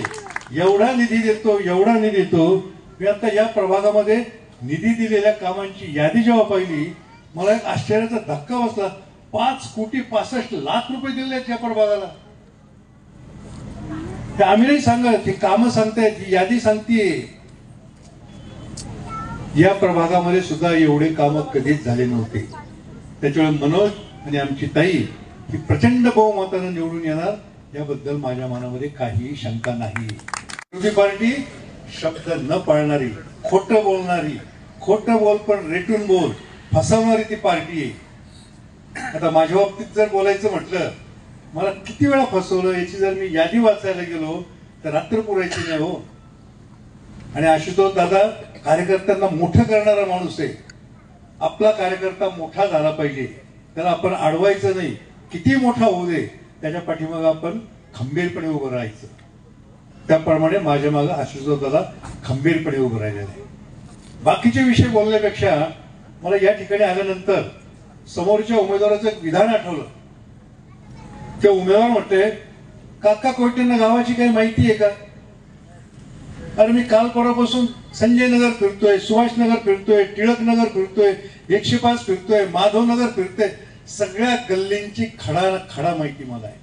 B: एवढा निधी देतो, एवढा निधी देतो. मी आता या प्रभागामध्ये निधी दिलेल्या कामांची यादी जेव्हा पाहिली, मला एक आश्चर्याचा धक्का बसला. 5,65,00,000 रुपये दिले आहेत या प्रभागाला. ते आम्ही नाही सांगत, ही कामं सांगतायत, ही यादी सांगतेय. या प्रभागामध्ये सुद्धा एवढे कामं कधीच झाले नव्हते. त्याच्यामुळे मनोज आणि आमची ताई ही प्रचंड बहुमतानं निवडून येणार, याबद्दल माझ्या मनामध्ये काहीही शंका नाही. विरोधी पार्टी शब्द न पाळणारी, खोटं बोलणारी, खोटं बोल पण रेटून बोल, फसवणारी ती पार्टी आहे. आता माझ्या बाबतीत जर बोलायचं म्हटलं, मला किती वेळा फसवलं याची जर मी यादी वाचायला गेलो तर रात्र पुरायची नाही हो. आणि आशुतोष दादा कार्यकर्त्यांना मोठं करणारा माणूस आहे. आपला कार्यकर्ता मोठा झाला पाहिजे, त्याला आपण अडवायचं नाही. किती मोठा होऊ दे, त्याच्या पाठीमागे आपण खंबीरपणे उभं राहायचं. त्याप्रमाणे माझ्या मागे आशुतोष दादा खंबीरपणे उभं राहिलेले आहे. बाकीचे विषय बोलण्यापेक्षा मला या ठिकाणी आल्यानंतर समोरच्या उमेदवाराचं एक विधान आठवलं. ते उमेदवार म्हटले, काका कोयटेंना गावाची काही माहिती आहे का. अरे मी काल परवापासून संजय नगर फिरतोय, सुभाष नगर फिरतोय, टिळक नगर फिरतोय, 105 फिरतोय, माधव नगर फिरतोय. सगळ्या गल्लींची खडा माहिती मला आहे.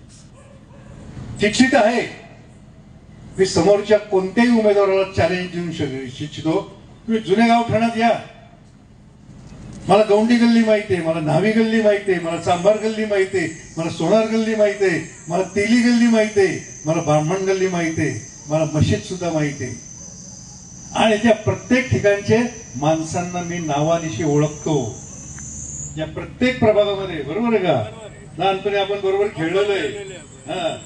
B: शिक्षित आहे. मी समोरच्या कोणत्याही उमेदवाराला चॅलेंज देऊ इच्छितो, तुम्ही जुने गाव ठाण्यात या. मला गौंडी गल्ली माहिती आहे, मला न्हावी गल्ली माहिती आहे, मला चांभार गल्ली माहिती आहे, मला सोनार गल्ली माहिती आहे, मला तेली गल्ली माहिती आहे, मला ब्राह्मण गल्ली माहिती आहे, मला मशीद सुद्धा माहिती आहे. आणि त्या प्रत्येक ठिकाणचे माणसांना मी नावानिशी ओळखतो. या प्रत्येक प्रभागामध्ये, बरोबर आहे का, लहानपणी आपण बरोबर खेळलेलो आहे.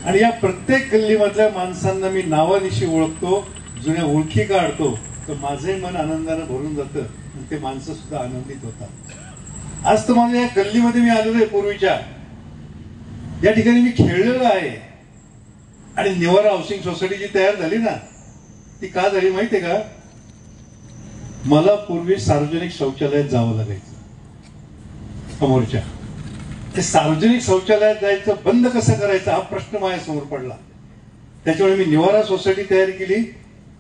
B: आणि या प्रत्येक गल्लीमधल्या माणसांना मी नावानिशी ओळखतो, जुन्या ओळखी काढतो. तर माझंही मन आनंदानं भरून जातं आणि ते माणसं सुद्धा आनंदित होतात. आज तर माझ्या या गल्लीमध्ये मी आलेलो आहे. पूर्वीच्या या ठिकाणी मी खेळलेलो आहे. आणि निवारा हाऊसिंग सोसायटी जी तयार झाली ना, ती का झाली माहितीये का. मला पूर्वी सार्वजनिक शौचालयात जावं लागायचं समोरच्या. ते सार्वजनिक शौचालयात जायचं बंद कसं करायचं हा प्रश्न माझ्यासमोर पडला. त्याच्यामुळे मी निवारा सोसायटी तयार केली.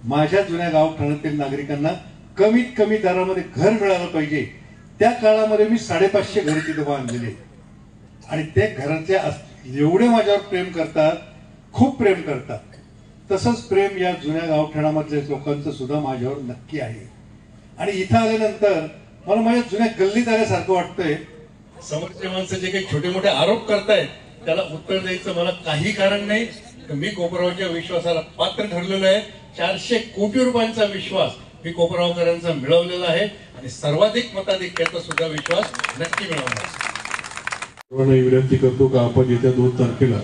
B: माझ्या जुन्या गावठाणातील नागरिकांना कमीत कमी दरामध्ये घर मिळालं पाहिजे. त्या काळामध्ये मी 550 घर तिथे बांधलेले. आणि ते घराचे एवढे माझ्यावर प्रेम करतात, खूप प्रेम करतात. तसंच प्रेम या जुन्या गावठाणामधल्या लोकांचं सुद्धा माझ्यावर नक्की आहे. आणि इथं आल्यानंतर मला माझ्या जुन्या गल्लीत आल्यासारखं वाटतंय. समोरच्या माणसं जे काही छोटे मोठे आरोप करतायत त्याला उत्तर द्यायचं मला काही कारण नाही. मी गोपरावांच्या विश्वासाला पात्र ठरलेलो आहे. 400 कोटी रुपयांचा विश्वास
G: मी कोपरावकरांचा मिळवलेला आहे आणि सर्वाधिक मताधिक्याचा सुद्धा विश्वास नक्की मिळवणार.
H: सर्वांना विनंती करतो का आपण येत्या 2 तारखेला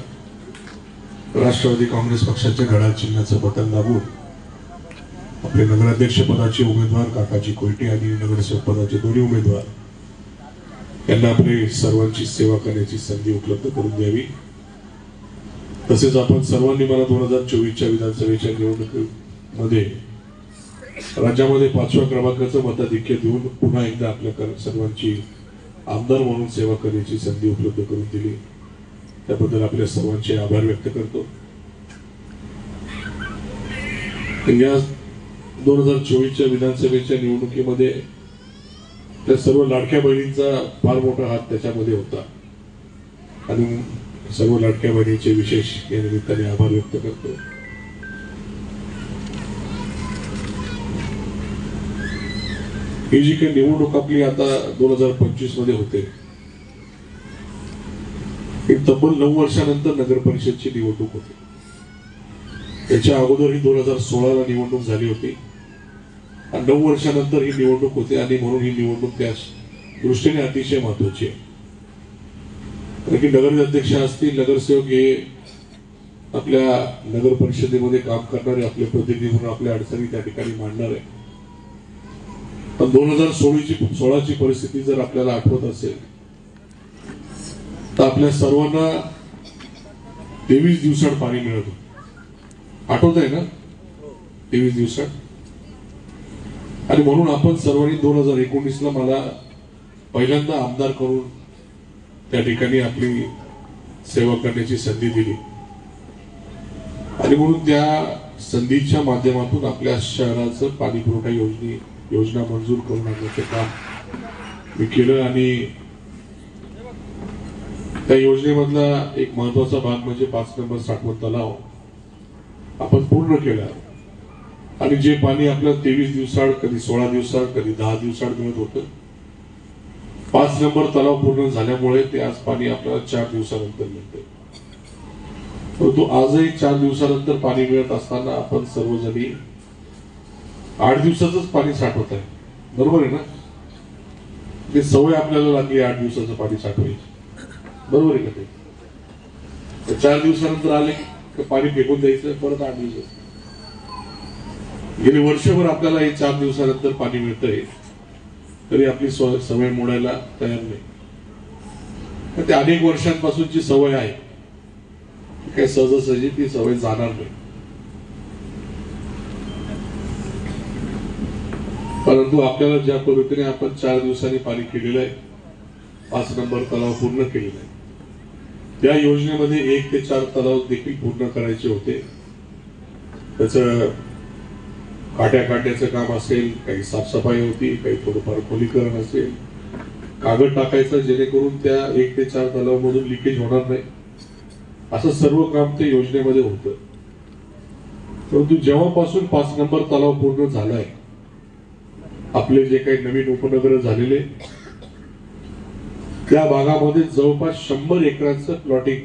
H: राष्ट्रवादी काँग्रेस पक्षाच्या घड्याळ चिन्हाचं बटन दाबून आपले नगराध्यक्ष पदाचे उमेदवार काकाजी कोयटे आणि नगरसेवक पदाचे दोन्ही उमेदवार यांना आपले सर्वांची सेवा करण्याची संधी उपलब्ध करून द्यावी. तसेच आपण सर्वांनी मला 2024च्या विधानसभेच्या निवडणुकीमध्ये राज्यामध्ये 5व्या क्रमांकाचं मताधिक्य देऊन पुन्हा एकदा आपल्या सर्वांची आमदार म्हणून सेवा करण्याची संधी उपलब्ध करून दिली त्याबद्दल आपल्या सर्वांचे आभार व्यक्त करतो. या 2024च्या विधानसभेच्या निवडणुकीमध्ये त्या सर्व लाडक्या बहिणींचा फार मोठा हात त्याच्यामध्ये होता आणि सर्व लाडक्या बहिणींचे विशेष या निमित्ताने आभार व्यक्त करतो. ही जी काही निवडणूक आपली आता 2025 मध्ये होते ही तब्बल 9 वर्षानंतर नगर परिषदची निवडणूक होती. त्याच्या अगोदर ही 2016ला निवडणूक झाली होती आणि 9 वर्षानंतर ही निवडणूक होते आणि म्हणून ही निवडणूक त्या दृष्टीने अतिशय महत्वाची आहे. कारण की नगराध्यक्ष असतील नगरसेवक हे आपल्या नगर परिषदेमध्ये काम करणारे आपले प्रतिनिधी म्हणून आपल्या अडचणी त्या ठिकाणी मांडणार आहे. पण 2016ची परिस्थिती जर आपल्याला आठवत असेल तर आपल्या सर्वांना 23 दिवसात पाणी मिळत होतं. आठवत आहे ना 23 दिवसात. आणि म्हणून आपण सर्वांनी 2019ला मला पहिल्यांदा आमदार करून त्या ठिकाणी आपली सेवा करण्याची संधी दिली आणि म्हणून त्या संधीच्या माध्यमातून आपल्या शहराचं पाणी पुरवठा योजना मंजूर करून आणण्याचे काम मी केलं आणि त्या योजनेमधला एक महत्वाचा भाग म्हणजे 5 नंबर साठवण तलाव आपण पूर्ण केला आणि जे पाणी आपल्याला 23 दिवसाड कधी 16 दिवसाड कधी 10 दिवसाड मिळत होतं 5 नंबर तलाव पूर्ण झाल्यामुळे ते आज पाणी आपल्याला 4 दिवसानंतर मिळतं. परंतु आजही 4 दिवसानंतर पाणी मिळत असताना आपण सर्वजणी 8 दिवसाचंच पाणी साठवत आहे. बरोबर आहे ना. ते सवय आपल्याला लागली 8 दिवसाचं पाणी साठवायची. बरोबर आहे का ते 4 दिवसानंतर आले की पाणी फेकून द्यायचं परत 8 दिवस. गेले वर्षभर आपल्याला हे 4 दिवसानंतर पाणी मिळतंय तरी आपली सवय मोडायला तयार नाही. ते अनेक वर्षांपासूनची सवय आहे काही सहजासहजी ती सवय जाणार नाही. परंतु आपल्याला ज्या पद्धतीने आपण 4 दिवसांनी पाणी केलेलं आहे 5 नंबर तलाव पूर्ण केलेला आहे त्या योजनेमध्ये 1 ते 4 तलाव देखील पूर्ण करायचे होते. त्याचं काट्याचं काम असेल काही साफसफाई होती काही थोडंफार खोलीकरण असेल कागद टाकायचं जेणेकरून त्या 1 ते 4 तलावामधून लिकेज होणार नाही असं सर्व काम ते योजनेमध्ये होतं. परंतु जेव्हापासून 5 नंबर तलाव पूर्ण झालाय आपले जे काही नवीन उपनगर झालेले त्या भागामध्ये जवळपास 100 एकरांचं प्लॉटिंग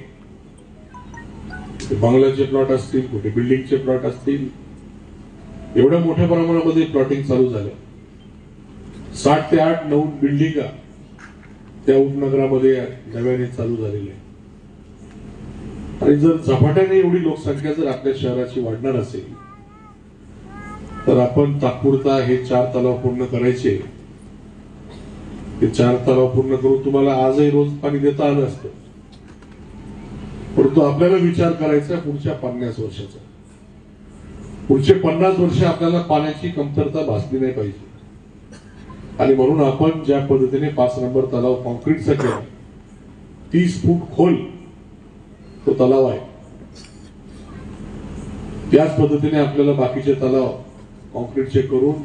H: बंगल्याचे प्लॉट असतील कुठे बिल्डिंगचे प्लॉट असतील एवढ्या मोठ्या प्रमाणामध्ये प्लॉटिंग चालू झालं. 7 ते 8 नवीन बिल्डिंगा त्या उपनगरामध्ये नव्याने चालू झालेल्या आहे. आणि जर झपाट्याने एवढी लोकसंख्या जर आपल्या शहराची वाढणार असेल तर आपण तात्पुरता हे 4 तलाव पूर्ण करायचे. ते 4 तलाव पूर्ण करून तुम्हाला आजही रोज पाणी देता आलं असतं. परंतु आपल्याला विचार करायचा पुढच्या 50 वर्षाचा. पुढचे 50 वर्ष आपल्याला पाण्याची कमतरता भासली नाही पाहिजे आणि म्हणून आपण ज्या पद्धतीने 5 नंबर तलाव कॉन्क्रीटचा केला 30 फूट खोल तो तलाव आहे त्याच पद्धतीने आपल्याला बाकीचे तलाव कॉन्क्रीटचे करून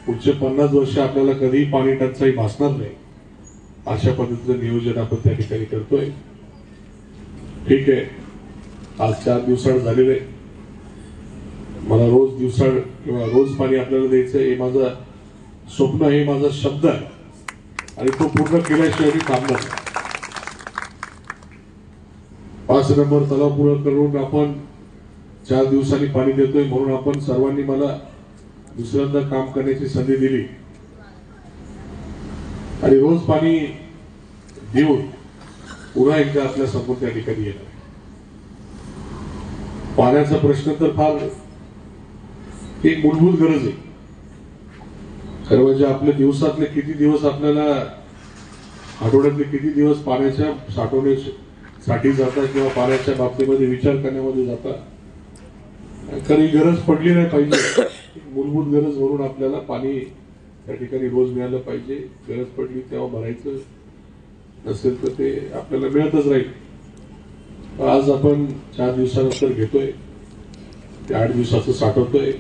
H: पुढचे 50 वर्ष आपल्याला कधीही पाणी टंचाई भासणार नाही अशा पद्धतीचं नियोजन आपण त्या ठिकाणी करतोय. ठीक आहे आज 4 दिवसाड झालेले मला रोज दिवसाड किंवा रोज पाणी आपल्याला द्यायचं हे माझं स्वप्न हे माझा शब्द आहे आणि तो पूर्ण केल्याशिवाय मी थांबणार. 5 नंबर तलाव पूर्ण करून आपण 4 दिवसांनी पाणी देतोय म्हणून आपण सर्वांनी मला दुसऱ्यांदा काम करण्याची संधी दिली आणि रोज पाणी देऊन पुन्हा एकदा आपल्या समोर त्या ठिकाणी येणार. पाण्याचा प्रश्न तर फार एक मूलभूत गरज आहे. खरं म्हणजे आपल्या दिवसातले किती दिवस आपल्याला, आठवड्यातले किती दिवस पाण्याच्या साठवण्यासाठी जातात किंवा पाण्याच्या बाबतीमध्ये विचार करण्यामध्ये जातात. खरी गरज पडली नाही पाहिजे, मूलभूत गरज म्हणून आपल्याला पाणी त्या ठिकाणी रोज मिळालं पाहिजे. गरज पडली तेव्हा भरायचं, नसेल तर ते आपल्याला मिळतच राहील. आज आपण 4 दिवसानंतर घेतोय, ते 8 दिवसाचं साठवतोय.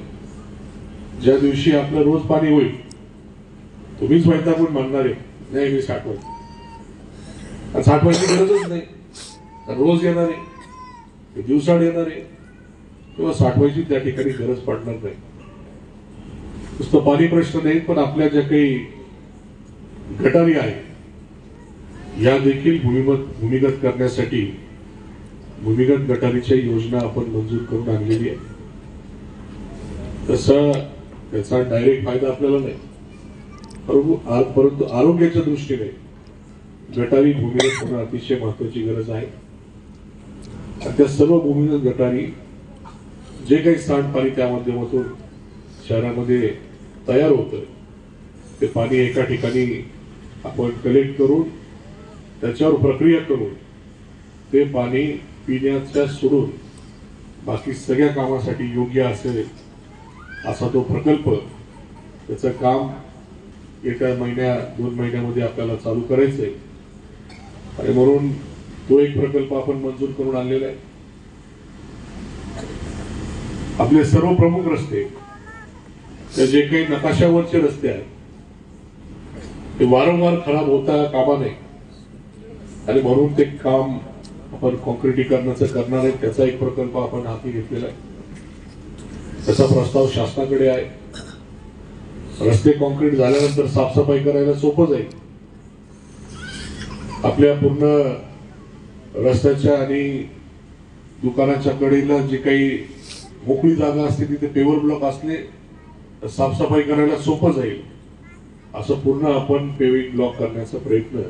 H: ज्या दिवशी आपलं रोज पाणी होईल तुम्हीच वैतागून म्हणणार आहे नाही मी साठवतो. साठवायची गरजच नाही, रोज येणार आहे, दिवसाड येणार आहे, किंवा साठवायची त्या ठिकाणी गरज पडणार नाही. नुसतं पाणी प्रश्न नाही, पण आपल्या ज्या काही गटारी आहे या देखील भूमिगत करण्यासाठी भूमिगत गटारीच्या योजना आपण मंजूर करून आणलेली आहे. तसं त्याचा डायरेक्ट फायदा आपल्याला नाही, परंतु आरोग्याच्या दृष्टीने गटारी भूमिगत होणं अतिशय महत्वाची गरज आहे. आणि त्या सर्व भूमिगत गटारी जे काही सांडपाणी त्या माध्यमातून शहरामध्ये तयार होतं ते पाणी एका ठिकाणी आपण कलेक्ट करून त्याच्यावर प्रक्रिया करून ते पाणी पिण्याच्या सोडून बाकी सगळ्या कामासाठी योग्य असेल असा तो प्रकल्प, त्याचं काम येत्या 1-2 महिन्यामध्ये आपल्याला चालू करायचंय. आणि म्हणून तो एक प्रकल्प आपण मंजूर करून आणलेला आहे. आपले सर्व प्रमुख रस्ते, ते जे काही नकाशावरचे रस्ते आहेत ते वारंवार खराब होता कामा नये आणि म्हणून ते काम आपण कॉन्क्रिटीकरणाचं करणार आहे. त्याचा एक प्रकल्प आपण हाती घेतलेला आहे. त्याचा प्रस्ताव शासनाकडे आहे. रस्ते कॉन्क्रीट झाल्यानंतर साफसफाई करायला सोपं जाईल. आपल्या पूर्ण रस्त्याच्या आणि दुकानाच्या कडेला जे काही मोकळी जागा असते तिथे पेवर ब्लॉक असले तर साफसफाई करायला सोपं जाईल. असं पूर्ण आपण पेविंग ब्लॉक करण्याचा प्रयत्न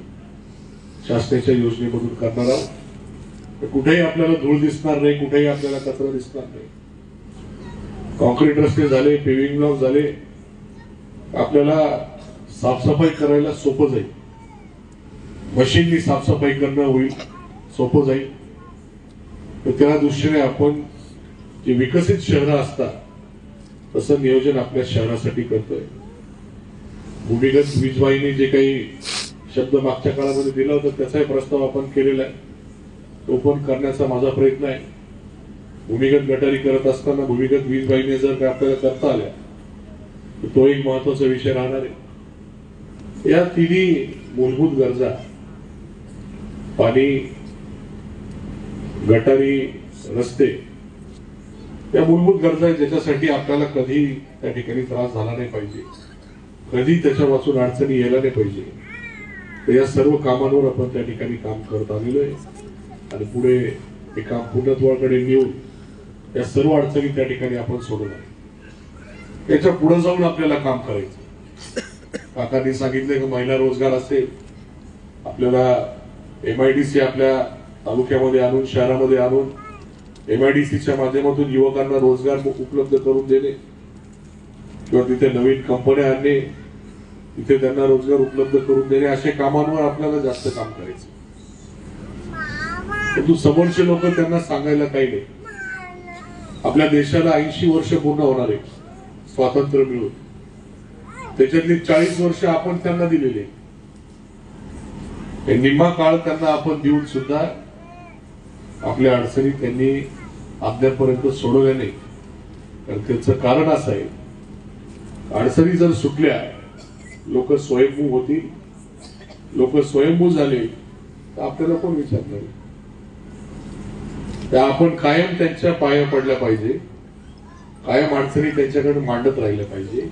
H: शासनाच्या योजनेमधून करणार आहोत. कुठेही आपल्याला धूळ दिसणार नाही, कुठेही आपल्याला कचरा दिसणार नाही. कॉन्क्रीट रस्ते झाले, पेविंग ब्लॉक झाले, आपल्याला साफसफाई करायला सोपं जाईल. मशीननी साफसफाई करणं होईल, सोपं जाईल. तर त्या दृष्टीने आपण जे विकसित शहरं असतात तसं नियोजन आपल्या शहरासाठी करतोय. भूमिगत वीजवाहिनी जे काही शब्द मागच्या काळामध्ये दिला होता त्याचाही प्रस्ताव आपण केलेला आहे. तो पण करण्याचा माझा प्रयत्न आहे. भूमिगत गटारी करत असताना भूमिगत वीजवाहिनी जर का आपल्याला करता आल्या तर तो एक महत्वाचा विषय राहणार आहे. या तिन्ही मूलभूत गरजा, पाणी, गटारी, रस्ते, या मूलभूत गरजा आहेत ज्याच्यासाठी आपल्याला कधी त्या ठिकाणी त्रास झाला नाही पाहिजे, कधी त्याच्यापासून अडचणी यायला नाही पाहिजे. तर या सर्व कामांवर आपण त्या ठिकाणी काम करत आलेलो आहे आणि पुढे हे काम पूर्णत्वाकडे नेऊन या सर्व अडचणी त्या ठिकाणी आपण सोडवणार. त्याच्या पुढे जाऊन आपल्याला काम करायचं. काकांनी सांगितलं की महिला रोजगार असेल, आपल्याला MIDC आपल्या तालुक्यामध्ये आणून, शहरामध्ये आणून MIDCच्या माध्यमातून युवकांना रोजगार उपलब्ध करून देणे किंवा तिथे नवीन कंपन्या आणणे, तिथे त्यांना रोजगार उपलब्ध करून देणे, अशा कामांवर आपल्याला जास्त काम करायचं. परंतु समोरचे लोक त्यांना सांगायला काही नाही. आपल्या देशाला 80 वर्ष पूर्ण होणार आहे स्वातंत्र्य मिळून. त्याच्यातली 40 वर्ष आपण त्यांना दिलेले. निम्मा काळ त्यांना आपण देऊन सुद्धा आपल्या अडचणी त्यांनी अद्यापर्यंत सोडवल्या नाही. कारण त्याचं कारण असं आहे, अडचणी जर सुटल्या लोक स्वयंभू होतील, लोक स्वयंभू झाले तर आपल्याला कोण विचारणार. त्या आपण कायम त्यांच्या पाया पडल्या पाहिजे, कायम अडचणी त्यांच्याकडे मांडत राहिल्या पाहिजे.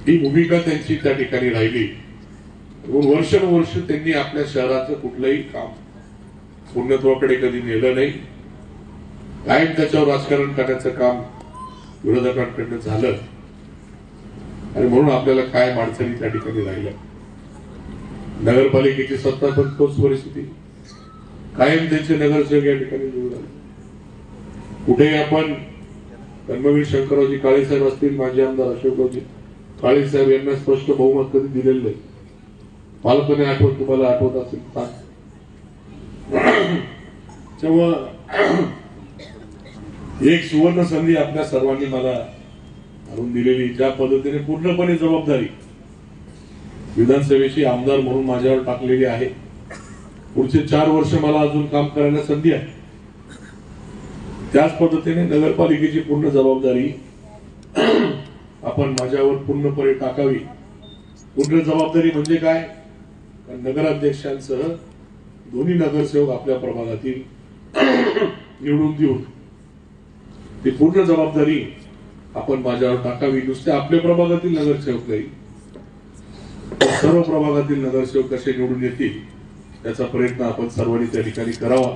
H: ही भूमिका त्यांची त्या ठिकाणी राहिली. वर्षानुवर्ष त्यांनी आपल्या शहराचं कुठलंही काम पूर्णत्वाकडे कधी नेलं नाही. कायम त्याच्यावर राजकारण करण्याचं काम विरोधकांकडनं झालं. आणि म्हणून आपल्याला कायम अडचणी त्या ठिकाणी राहिल्या. नगरपालिकेची सत्ता पण तोच परिस्थिती, कायम त्यांचे नगरसेवक या ठिकाणी निवडून आले. कुठेही आपण धर्मवीर शंकररावजी काळे साहेब असतील, माजी आमदार अशोकरावजी काळे साहेब यांना स्पष्ट बहुमत कधी दिलेलं नाही. मला पण आठवत, तुम्हाला आठवत असेल तेव्हा एक सुवर्ण संधी आपल्या सर्वांनी मला आणून दिलेली, ज्या पद्धतीने पूर्णपणे जबाबदारी विधानसभेची आमदार म्हणून माझ्यावर टाकलेली आहे. पुढचे 4 वर्ष मला अजून काम करायला संधी आहे. त्याच पद्धतीने नगरपालिकेची पूर्ण जबाबदारी आपण माझ्यावर पूर्णपणे टाकावी. पूर्ण जबाबदारी म्हणजे काय, नगराध्यक्षांसह दोन्ही नगरसेवक आपल्या प्रभागातील निवडून देऊन ती पूर्ण जबाबदारी आपण माझ्यावर टाकावी. नुसते आपल्या प्रभागातील नगरसेवक नाही, सर्व प्रभागातील नगरसेवक कसे निवडून येतील त्याचा प्रयत्न आपण सर्वांनी त्या ठिकाणी करावा.